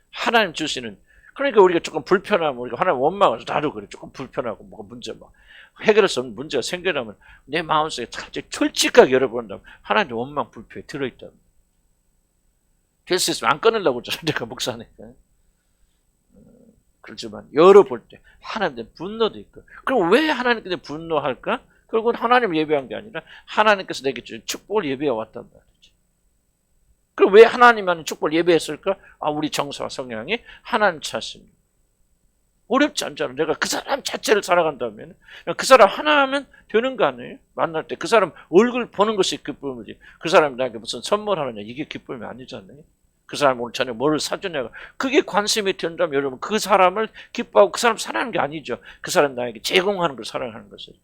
하나님 주시는 그러니까 우리가 조금 불편하면 우리가 하나님 원망해서 나도 그래 조금 불편하고 뭐가 문제 막 해결할 수 없는 문제가 생겨나면 내 마음속에 갑자기 솔직하게 열어본다면 하나님 원망 불평에 들어있다면 될 수 있으면 안 끊으려고 그러잖아 내가 목사니까 그렇지만 열어볼 때 하나님께 분노도 있고 그럼 왜 하나님께 분노할까? 결국은 하나님을 예배한 게 아니라 하나님께서 내게 주신 축복을 예배해 왔단 말이지. 그럼 왜 하나님만의 축복을 예배했을까? 우리 정서와 성향이 하나님 자신. 어렵지 않잖아. 내가 그 사람 자체를 살아간다면 그 사람 하나하면 되는 거 아니에요? 만날 때 그 사람 얼굴 보는 것이 기쁨이지. 그 사람이 나에게 무슨 선물하느냐 이게 기쁨이 아니잖아요. 그 사람 오늘 저녁 뭐를 사주냐가 그게 관심이 된다면 여러분 그 사람을 기뻐하고 그 사람 사랑하는 게 아니죠. 그 사람 나에게 제공하는 걸 사랑하는 것이죠.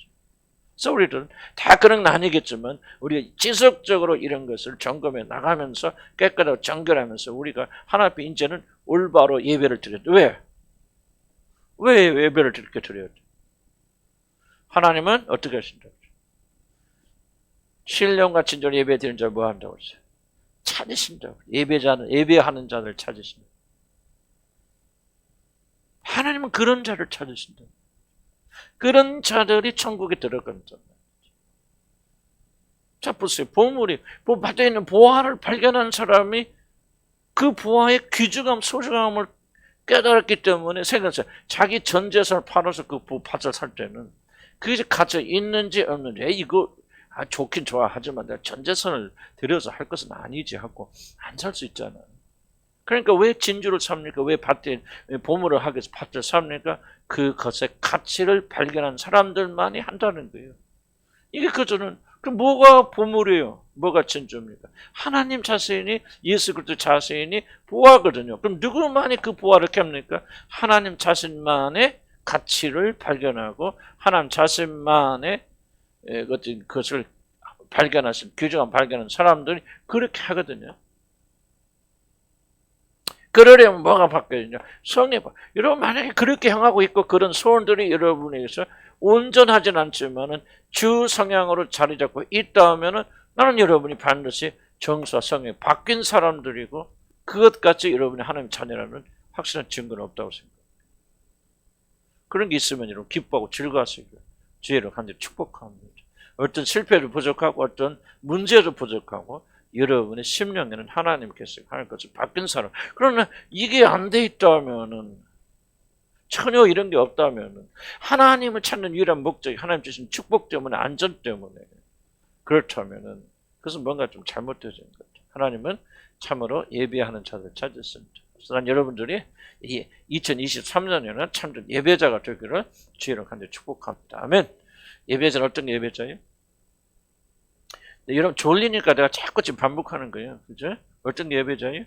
그래서 우리들은 다 그런 건 아니겠지만 우리가 지속적으로 이런 것을 점검해 나가면서 깨끗하고 정결하면서 우리가 하나님 앞에 이제는 올바로 예배를 드려야 돼. 왜 예배를 이렇게 드려야 돼? 하나님은 어떻게 하신다고? 신령과 진정 예배 드리는 자를 뭐 한다고 했어요? 찾으신다고. 예배하는 자를 찾으신다. 하나님은 그런 자를 찾으신다. 그런 자들이 천국에 들어간다. 자, 보세요. 보물이, 바다에 있는 보화를 발견한 사람이 그 보화의 귀중함, 소중함을 깨달았기 때문에 생각해서 자기 전 재산을 팔아서 그 밭을 살 때는 그게 가치 있는지 없는지, 이거 좋긴 좋아하지만 내가 전 재산을 들여서 할 것은 아니지 하고 안 살 수 있잖아요. 그러니까 왜 진주를 삽니까? 왜 밭에 보물을 하기 위해서 밭을 삽니까? 그것의 가치를 발견한 사람들만이 한다는 거예요. 이게 그저는 그럼 뭐가 보물이에요? 뭐가 진주입니까? 하나님 자신이 예수 그리스도 자신이 보화거든요. 그럼 누구만이 그 보화를 캡니까? 하나님 자신만의 가치를 발견하고 하나님 자신만의 그것을 발견하신 귀중함 발견한 사람들이 그렇게 하거든요. 그러려면 뭐가 바뀌어야죠? 성령. 여러분 만약에 그렇게 향하고 있고 그런 소원들이 여러분에게서 온전하진 않지만은 주 성향으로 자리 잡고 있다면은 나는 여러분이 반드시 정수와 성령이 바뀐 사람들이고 그것같이 여러분이 하나님 자녀라는 확실한 증거는 없다고 생각합니다. 그런 게 있으면 여러분 기뻐하고 즐거워하시고 주의를 간절히 축복합니다. 어떤 실패도 부족하고 어떤 문제도 부족하고 여러분의 심령에는 하나님께서 하는 것을 바뀐 사람. 그러나 이게 안 돼 있다면은, 전혀 이런 게 없다면은, 하나님을 찾는 유일한 목적이 하나님 주신 축복 때문에, 안전 때문에, 그렇다면은 그것은 뭔가 좀 잘못되어진 거죠. 하나님은 참으로 예배하는 자들 찾으십니다. 그래서 난 여러분들이 이 2023년에는 참된 예배자가 되기를 주의로 간절히 축복합니다. 아멘. 예배자는 어떤 예배자예요? 네, 여러분 졸리니까 내가 자꾸 지금 반복하는 거예요. 그죠? 어떤 예배자예요?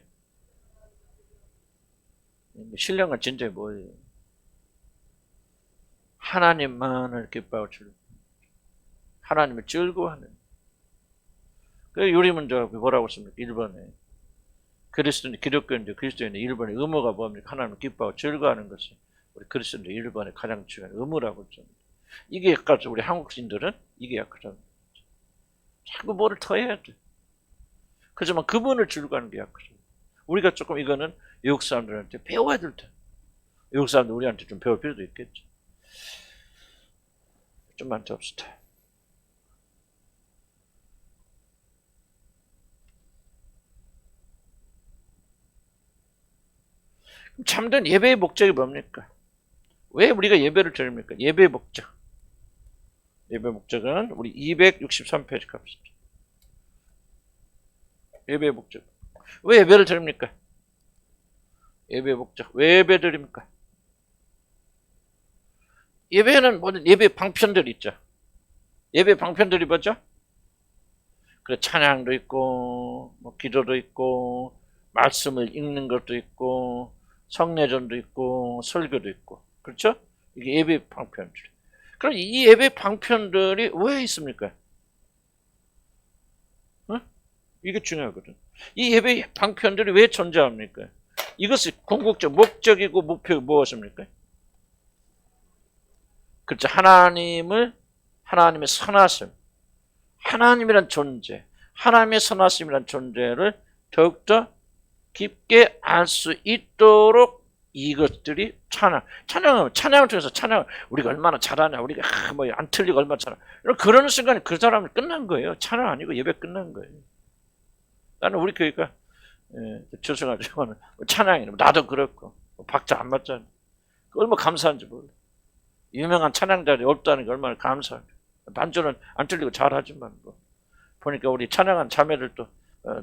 신령한 진짜이 뭐예요? 하나님만을 기뻐하고 하나님을 즐거워하는. 그 유리문제가 뭐라고 씁니까? 1번에 그리스도인, 기독교인들, 그리스도인의 1번의 의무가 뭡니까? 하나님을 기뻐하고 즐거워하는 것이 우리 그리스도인들 1번의 가장 중요한 의무라고 씁니다. 이게 약간 우리 한국인들은 이게 약간 자꾸 뭐를 더 해야 돼. 그렇지만 그분을 즐거워하는 게 약간 우리가 조금 이거는 외국 사람들한테 배워야 될 때. 외국 사람들 우리한테 좀 배울 필요도 있겠죠. 좀만 더 합시다. 참된 예배의 목적이 뭡니까? 왜 우리가 예배를 드립니까? 예배의 목적. 예배의 목적은 우리 263페이지 갑시다. 예배의 목적. 왜 예배를 드립니까? 예배의 목적. 왜 예배 드립니까? 예배는 모든 예배 방편들이 있죠. 예배 방편들이 뭐죠? 그래, 찬양도 있고, 뭐 기도도 있고, 말씀을 읽는 것도 있고, 성례전도 있고, 설교도 있고, 그렇죠? 이게 예배 방편들. 그럼 이 예배 방편들이 왜 있습니까? 어? 이게 중요하거든. 이 예배 방편들이 왜 존재합니까? 이것이 궁극적 목적이고 목표가 무엇입니까? 그렇죠. 하나님의 선하심, 하나님이란 존재, 하나님의 선하심이란 존재를 더욱더 깊게 알 수 있도록 이것들이 찬양을 통해서 우리가 얼마나 잘하냐, 우리가 뭐 안 틀리고 얼마나 잘하냐. 그런 순간에 그 사람은 끝난 거예요. 찬양 아니고 예배 끝난 거예요. 나는 우리 교회가 죄송하지만 찬양이면 나도 그렇고 박자 안 맞잖아. 얼마나 감사한지 몰라. 유명한 찬양자들이 없다는 게 얼마나 감사해요. 반주는 안 틀리고 잘하지만 뭐. 보니까 우리 찬양한 자매들도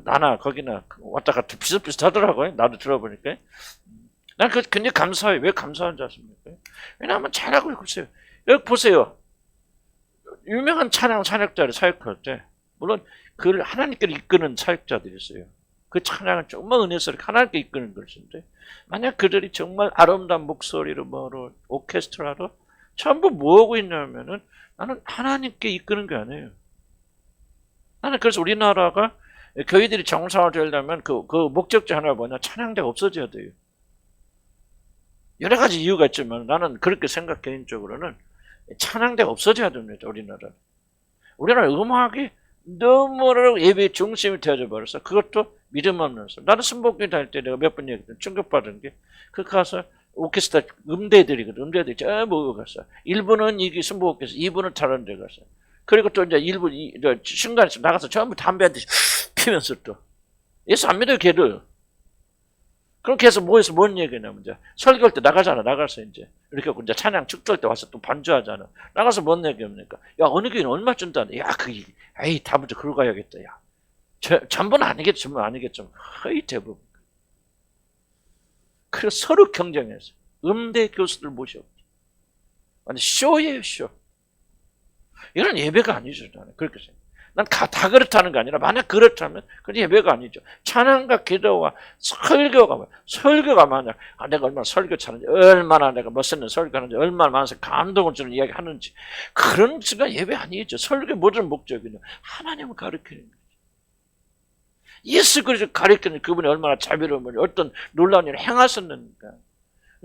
나나 거기나 왔다 갔다 비슷비슷하더라고요. 나도 들어보니까. 난 그거 굉장히 감사해요. 왜 감사한지 아십니까? 왜냐하면 잘하고 있어요. 여기 보세요. 유명한 찬양자를 사역할 때 물론 그를 하나님께로 이끄는 사역자들이 있어요. 그 찬양은 정말 은혜스럽게 하나님께 이끄는 것인데 만약 그들이 정말 아름다운 목소리로 뭐로 오케스트라로 전부 뭐하고 있냐면은 나는 하나님께 이끄는 게 아니에요. 나는 그래서 우리나라가 교회들이 정상화되려면 그 목적지 하나가 뭐냐? 찬양대가 없어져야 돼요. 여러 가지 이유가 있지만 나는 그렇게 생각 개인적으로는 찬양대가 없어져야 됩니다. 우리나라 음악이 너무 예배의 중심이 되어져 버렸어. 그것도 믿음 없는 사람. 나는 순복교 다닐 때 내가 몇 번 얘기했던 충격받은 게 그 가서 오케스트라 음대들이거든. 음대들이 전부 갔어. 1부는 이게 순복교에서 2부는 다른 데 갔어. 그리고 또 이제 일부 순간에서 나가서 전부 담배 한 대씩 피면서 또 예수 안 믿어요 걔들. 그렇게 해서 모여서 뭔 얘기냐면 이제 설교할 때 나가서 이제 이렇게 하고 이제 찬양 축도할 때 와서 또 반주하잖아. 나가서 뭔 얘기합니까? 야 어느 교회는 얼마 준다는데 야 에이 다음부터 그러고 가야겠다 야. 전부는 아니겠지만 거의 대부분. 그래서 서로 경쟁해서 음대 교수들 모셔. 완전 쇼예요 쇼. 이건 예배가 아니죠. 나는 그렇게 생각해요. 난 다 그렇다는 게 아니라 만약 그렇다면 그건 예배가 아니죠. 찬양과 기도와 설교가 만약 내가 얼마나 설교 잘하는지 얼마나 내가 멋있는 설교하는지 얼마나 많은 감동을 주는 이야기 하는지 그런 수가 예배 아니죠. 설교 모든 목적은 하나님을 가르치는 거죠. 예수 그리스도 가르치는 그분이 얼마나 자비로운 어떤 놀라운 일을 행하셨는가.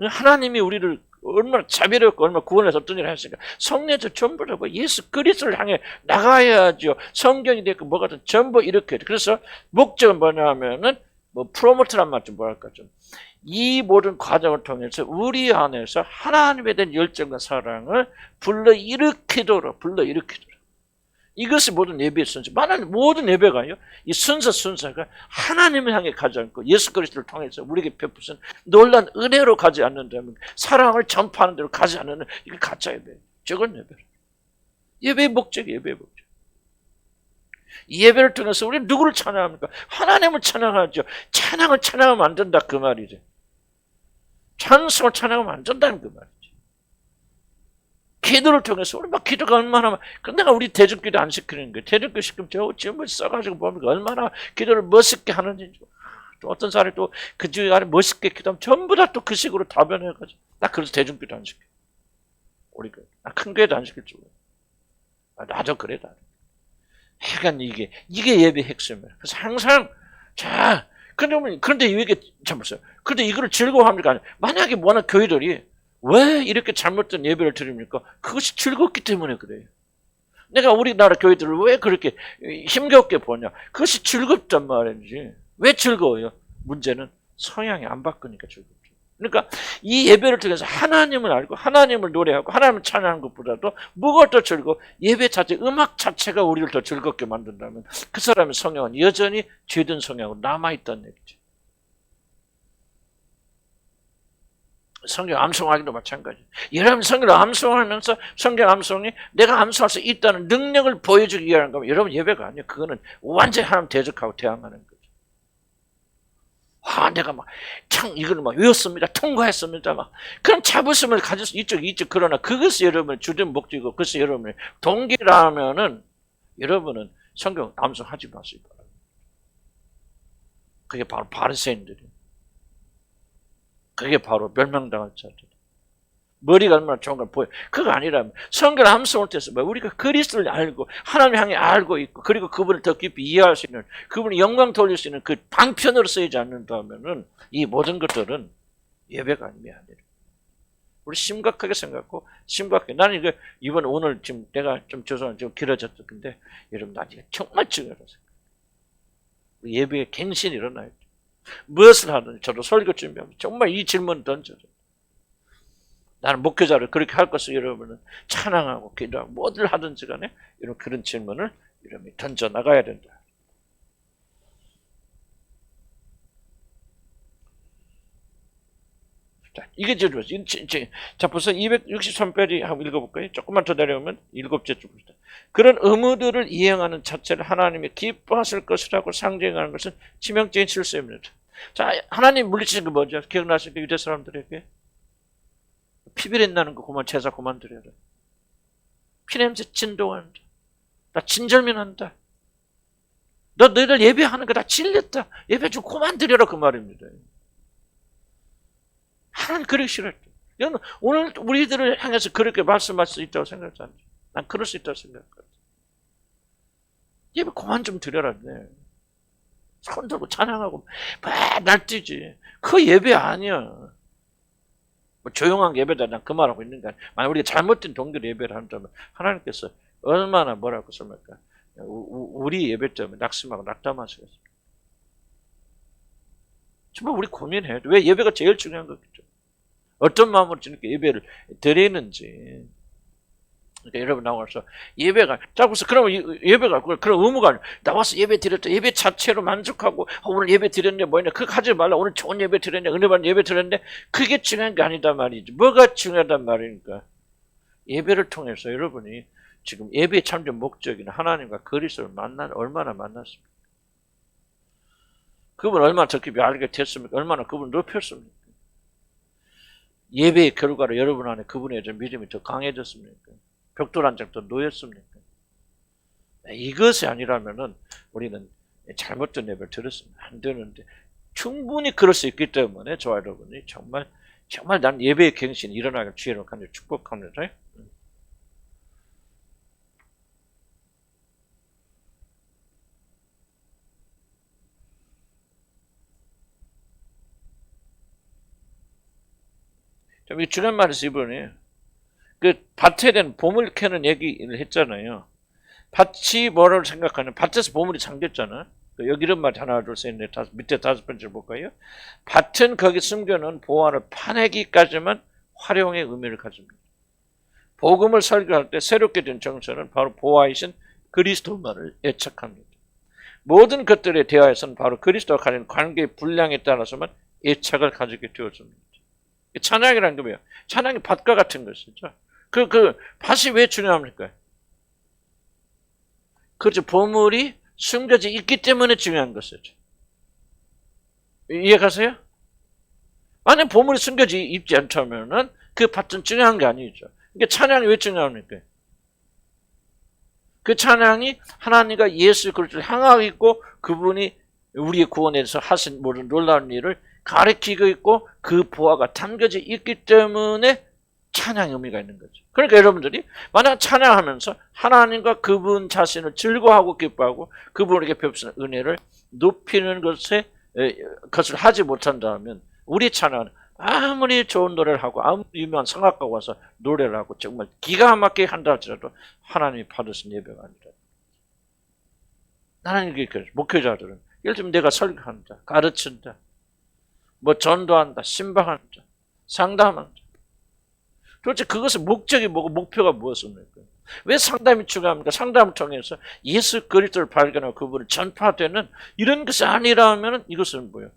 하나님이 우리를 얼마나 자비롭고 얼마나 구원해서 어떤 일을 하셨으니까 성례절 전부 다 예수 그리스도를 향해 나가야죠. 성경이 됐고 뭐가 든 전부 이렇게. 그래서 목적은 뭐냐면은 뭐 프로모트란 말 좀 뭐랄까 좀 이 모든 과정을 통해서 우리 안에서 하나님에 대한 열정과 사랑을 불러일으키도록. 이것이 모든 예배의 순서. 만약 모든 예배가요, 이 순서가 하나님을 향해 가지 않고 예수 그리스도를 통해서 우리에게 베푸신 놀란 은혜로 가지 않는다면, 사랑을 전파하는 대로 가지 않는, 이게 가짜 예배예요. 저건 예배예요. 예배의 목적이 예배의 목적. 이 예배를 통해서 우리는 누구를 찬양합니까? 하나님을 찬양하죠. 찬양을 찬양하면 안 된다, 그 말이죠. 찬송을 찬양하면 안 된다는 그 말이죠. 기도를 통해서 우리 막 기도가 얼마나, 근데 내가 우리 대중기도 안 시키는 거예요. 대중기도 시키면 저 지금 써가지고 보면 얼마나 기도를 멋있게 하는지. 또 어떤 사람이 또 그 주에 안에 멋있게 기도하면 전부 다 또 그 식으로 답변해가지고. 나 그래서 대중기도 안 시켜. 우리가 큰 교회도 안 시킬 줄 몰라. 나도 그래, 나도. 하여간 이게 예배의 핵심이에요. 그래서 항상, 자, 그런데 이게, 참 보세요. 그런데 이거를 즐거워합니까? 만약에 워낙 교회들이 왜 이렇게 잘못된 예배를 드립니까? 그것이 즐겁기 때문에 그래요. 내가 우리나라 교회들을 왜 그렇게 힘겹게 보냐? 그것이 즐겁단 말이지. 왜 즐거워요? 문제는 성향이 안 바꾸니까 즐겁죠. 그러니까 이 예배를 통해서 하나님을 알고 하나님을 노래하고 하나님을 찬양하는 것보다도 뭐가 더 즐거워? 예배 자체, 음악 자체가 우리를 더 즐겁게 만든다면 그 사람의 성향은 여전히 죄된 성향으로 남아있다는 얘기죠. 성경 암송하기도 마찬가지. 여러분 성경을 암송하면서 성경 암송이 내가 암송할 수 있다는 능력을 보여주기 위한 거면 여러분 예배가 아니에요. 그거는 완전히 하나님 대적하고 대항하는 거죠. 내가 막 이걸 막 외웠습니다. 통과했습니다. 막 그런 자부심을 가질 수 있죠. 그러나 그것이 여러분의 주된 목적이고 그것이 여러분의 동기라면은 여러분은 성경 암송하지 마시기 바랍니다. 그게 바로 바리새인들이에요. 그게 바로 멸망당할 자들. 머리가 얼마나 좋은 걸 보여. 그거 아니라면 성경 암송을 통해서 우리가 그리스도를 알고 하나님 향해 알고 있고 그리고 그분을 더 깊이 이해할 수 있는, 그분의 영광 돌릴 수 있는 그 방편으로 쓰이지 않는다면은 이 모든 것들은 예배가 아니면 안 돼요. 우리 심각하게 생각하고 심각하게. 나는 이번 오늘 지금 내가 좀 죄송한 좀 길어졌던 건데 여러분 나 이게 정말 중요하다고 생각해요. 예배에 갱신이 일어나야 돼요. 무엇을 하든지 저도 설교 준비하면 정말 이 질문을 던져요. 나는 목회자를 그렇게 할 것을 여러분은 찬양하고 기도하고 뭐를 하든지 간에 이런 그런 질문을 여러분이 던져 나가야 된다. 자, 이게 자, 벌써 263페이지 한번 읽어볼까요? 조금만 더 내려오면 7째 줄 봅시다. 그런 의무들을 이행하는 자체를 하나님이 기뻐하실 것이라고 상징하는 것은 치명적인 실수입니다. 자, 하나님 물리치신 거 뭐죠? 기억나십니까? 유대 사람들에게 피비린 나는 거 그만 제사 그만 드려라. 피냄새 진동한다. 나 진절민한다. 너희들 예배하는 거 다 질렸다. 예배 좀 그만 드려라 그 말입니다. 하나님 그러기 싫었죠. 오늘 우리들을 향해서 그렇게 말씀할 수 있다고 생각하지 않죠. 난 그럴 수 있다고 생각하죠. 예배 그만 좀 드려라. 네. 손 들고 찬양하고 날뛰지. 그 예배 아니야. 조용한 예배다. 난 그 말하고 있는 게 아니야. 만약 우리가 잘못된 동기로 예배를 한다면 하나님께서 얼마나 뭐라고 씁니까? 우리 예배 때문에 낙심하고 낙담하시겠습니까? 정말 우리 고민해야 돼. 왜 예배가 제일 중요한 거겠죠. 어떤 마음으로 이렇게 예배를 드리는지. 그러니까 여러분 나와서 예배가 자고서 그러면 예배가 그런 의무가 아니에요. 나와서 예배 드렸다. 예배 자체로 만족하고 오늘 예배 드렸네 뭐냐 그거 하지 말라. 오늘 좋은 예배 드렸네 은혜 받는 예배 드렸네 그게 중요한 게 아니다 말이지. 뭐가 중요하단 말이니까 예배를 통해서 여러분이 지금 예배의 참된 목적인 하나님과 그리스도를 얼마나 만났습니까? 그분 얼마나 더 깊이 알게 됐습니까? 얼마나 그분을 높였습니까? 예배의 결과로 여러분 안에 그분에 대한 믿음이 더 강해졌습니까? 벽돌 한 장 더 놓였습니까? 이것이 아니라면은 우리는 잘못된 예배를 드렸으면 안 되는데 충분히 그럴 수 있기 때문에 저와 여러분이 정말 난 예배의 갱신이 일어나길 주의로 간절히 축복합니다. 좀 중요한 말이죠. 이번에 그 밭에 대한 보물 캐는 얘기를 했잖아요. 밭이 뭐라고 생각하는? 밭에서 보물이 잠겼잖아. 여기 이런 말 하나 둘 셋 넷 다섯 밑에 5번째 볼까요? 밭은 거기 숨겨놓은 보화를 파내기까지만 활용의 의미를 가집니다. 복음을 설교할 때 새롭게 된 정서는 바로 보화이신 그리스도만을 애착합니다. 모든 것들에 대하여서는 바로 그리스도와 가진 관계의 분량에 따라서만 애착을 가지게 되어집니다. 찬양이라는 게 뭐예요? 찬양이 밭과 같은 것이죠. 그 밭이 왜 중요합니까? 그렇죠. 보물이 숨겨져 있기 때문에 중요한 것이죠. 이해가세요? 만약 보물이 숨겨져 있지 않다면은 그 밭은 중요한 게 아니죠. 그러니까 찬양이 왜 중요합니까? 그 찬양이 하나님과 예수 그리스도를 향하고 있고 그분이 우리의 구원에 대해서 하신 모든 놀라운 일을 가리키고 있고 그 보화가 담겨져 있기 때문에 찬양의 의미가 있는 거죠. 그러니까 여러분들이 만약 찬양하면서 하나님과 그분 자신을 즐거워하고 기뻐하고 그분에게 베푸시는 은혜를 높이는 것을 하지 못한다면 우리 찬양은 아무리 좋은 노래를 하고 아무리 유명한 성악가가 와서 노래를 하고 정말 기가 막히게 한다 할지라도 하나님이 받으신 예배가 아니라 하나님께 목회자들은 예를 들면 내가 설교한다, 가르친다, 뭐 전도한다, 신방한다, 상담한다. 도대체 그것의 목적이 뭐고 목표가 무엇입니까? 왜 상담이 중요합니까? 상담을 통해서 예수 그리스도를 발견하고 그분을 전파되는 이런 것이 아니라면 이것은 뭐예요?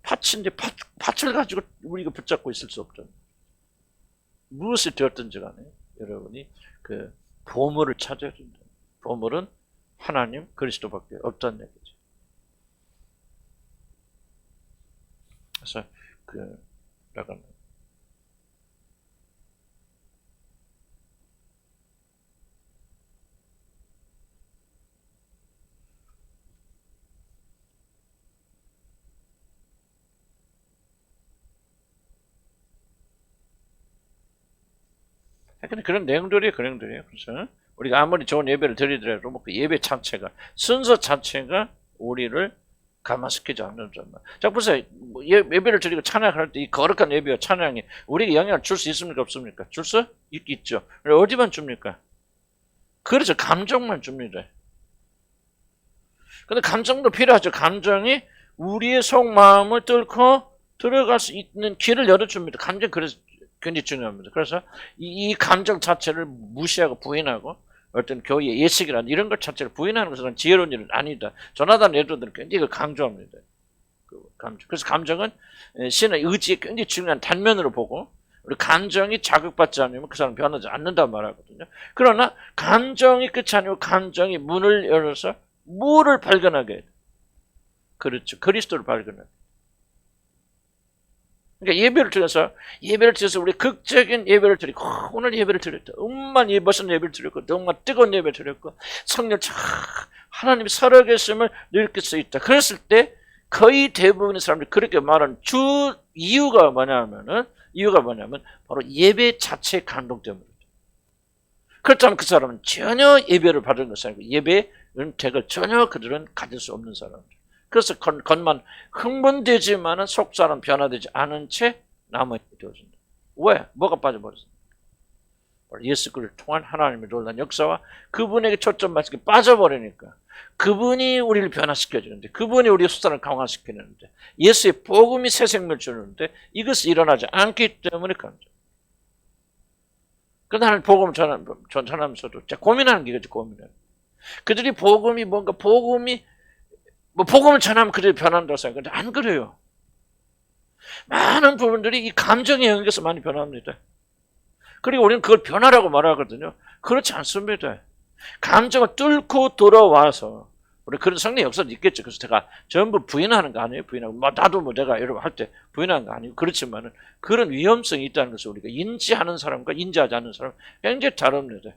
밭인데 밭을 가지고 우리가 붙잡고 있을 수 없잖아요. 무엇이 되었든지 간에 여러분이 그 보물을 찾아야 된다. 보물은 하나님 그리스도밖에 없다는 얘기죠. 그래서 약간 그런 내용들이에요, 그런 내용들이에요. 그래서 우리가 아무리 좋은 예배를 드리더라도 뭐 그 예배 자체가 순서 자체가 우리를 감화시키지 않는 점. 자, 보세요. 예배를 드리고 찬양할 때 이 거룩한 예배와 찬양이 우리에게 영향을 줄 수 있습니까, 없습니까? 줄 수 있죠. 어디만 줍니까? 그렇죠. 감정만 줍니다. 근데 감정도 필요하죠. 감정이 우리의 속마음을 뚫고 들어갈 수 있는 길을 열어줍니다. 감정 그래서 굉장히 중요합니다. 그래서 이 감정 자체를 무시하고 부인하고 어떤 교회의 예식이라는 이런 것 자체를 부인하는 것은 지혜로운 일은 아니다. 조나단 에드워드는 굉장히 강조합니다. 감정. 그래서 감정은 신의 의지에 굉장히 중요한 단면으로 보고 우리 감정이 자극받지 않으면 그 사람은 변하지 않는다고 말하거든요. 그러나 감정이 끝이 아니고 감정이 문을 열어서 뭐를 발견하게 해요? 그렇죠. 그리스도를 발견하게. 그러니까 예배를 드려서 우리 극적인 예배를 드리고 오늘 예배를 드렸다. 정말 멋있는 예배를 드렸고 정말 뜨거운 예배를 드렸고 성령 하나님이 살아계심을 느낄 수 있다. 그랬을 때 거의 대부분의 사람들이 그렇게 말하는 주 이유가 뭐냐면 바로 예배 자체의 감동 때문이다. 그렇다면 그 사람은 전혀 예배를 받은 것이 아니고 예배의 은택을 전혀 그들은 가질 수 없는 사람들. 그래서 겉만 흥분되지만은 속사람 변화되지 않은 채 남아있게 되어진다. 왜? 뭐가 빠져버렸습니까? 예수 그리스도를 통한 하나님의 놀라운 역사와 그분에게 초점 맞추게 빠져버리니까 그분이 우리를 변화시켜주는데 그분이 우리의 속사람을 강화시키는데 예수의 복음이 새 생명을 주는데 이것이 일어나지 않기 때문에 그런 거죠. 그래서 나는 복음을 전하면서도 고민하는 게 고민하는 그들이 복음을 전하면 그들이 변한다고 생각하는데 안 그래요. 많은 부분들이 이 감정의 영역에서 많이 변합니다. 그리고 우리는 그걸 변화라고 말하거든요. 그렇지 않습니다. 감정을 뚫고 돌아와서 우리 그런 성령 역사도 있겠죠. 그래서 제가 전부 부인하는 거 아니에요. 부인하고 나도 내가 여러분 할 때 부인하는 거 아니에요. 그렇지만은 그런 위험성이 있다는 것을 우리가 인지하는 사람과 인지하지 않는 사람 굉장히 다릅니다.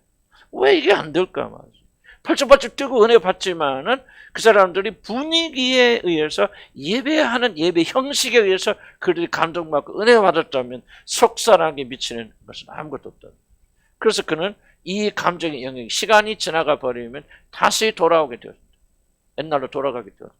왜 이게 안 될까 말이죠. 펄쩍펄쩍 뛰고 은혜 받지만은 그 사람들이 분위기에 의해서 예배하는 예배 형식에 의해서 그들이 감동받고 은혜 받았다면 속사람에게 미치는 것은 아무것도 없다. 그래서 그는 이 감정의 영역이 시간이 지나가 버리면 다시 돌아오게 되었습니다. 옛날로 돌아가게 되었습니다.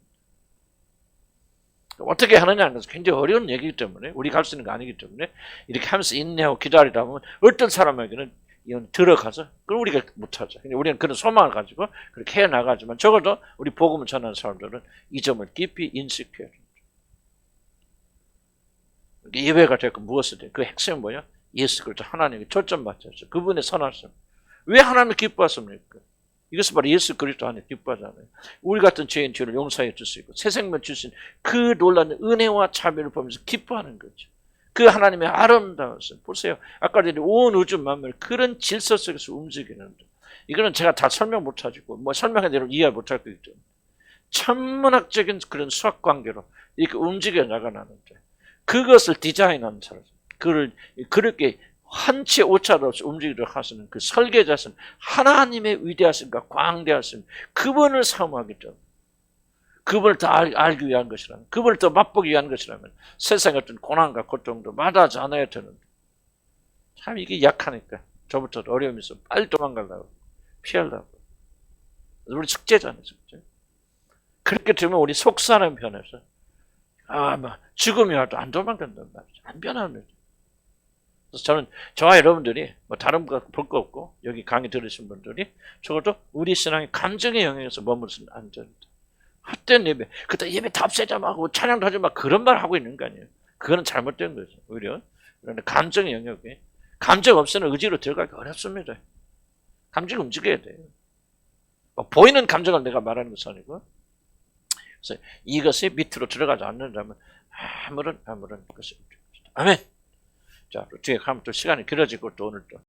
어떻게 하느냐는 것은 굉장히 어려운 얘기이기 때문에 우리가 할 수 있는 거 아니기 때문에 이렇게 하면서 인내하고 기다리다 보면 어떤 사람에게는 이건 들어가서 그걸 우리가 못하죠. 우리는 그런 소망을 가지고 그렇게 해나가지만 적어도 우리 복음을 전하는 사람들은 이 점을 깊이 인식해야 됩니다. 예배가 됐고 무엇을 돼? 그 핵심은 뭐냐? 예수 그리스도 하나님께 초점 맞췄죠. 그분의 선하심. 왜 하나님을 기뻐하십니까? 이것은 바로 예수 그리스도 안에 기뻐하잖아요. 우리 같은 죄인 죄를 용서해 줄 수 있고 새 생명 주신 그 놀라운 은혜와 자비를 보면서 기뻐하는 거죠. 그 하나님의 아름다웠어요. 보세요. 아까 전에 온 우주 만물 그런 질서 속에서 움직이는데 이거는 제가 다 설명 못 하시고 뭐 설명한 대로 이해 못 할 거기 때문에 천문학적인 그런 수학 관계로 이렇게 움직여 나가는데 그것을 디자인한 사람, 그를 그렇게 한치 오차도 없이 움직이도록 하시는 그 설계자신 하나님의 위대하심과 광대하심 그분을 사모하겠죠. 그분을 더 알기 위한 것이라면, 그분을 더 맛보기 위한 것이라면 세상의 어떤 고난과 고통도 마다하지 않아야 되는데 참 이게 약하니까 저부터 어려움이 있어 빨리 도망가려고 피하려고. 우리 숙제잖아요, 숙제. 그렇게 되면 우리 속사는 편에서 죽음이 와도 안 도망간단 말이죠. 안 변하는 거죠. 그래서 저는 저와 여러분들이 뭐 다른 거 볼 거 없고 여기 강의 들으신 분들이 적어도 우리 신앙의 감정의 영역에서 머물러서는 안 된다. 헛된 예배, 그때 예배 다 없애자 막 찬양도 하지 마 그런 말 하고 있는 거 아니에요. 그거는 잘못된 거죠. 오히려 그런데 감정의 영역에 감정 없이는 의지로 들어가기 어렵습니다. 감정이 움직여야 돼요. 보이는 감정을 내가 말하는 것은 아니고 그래서 이것이 밑으로 들어가지 않는다면 아무런 것이 없습니다. 아멘. 자, 뒤에 가면 또 시간이 길어지고 또 오늘 또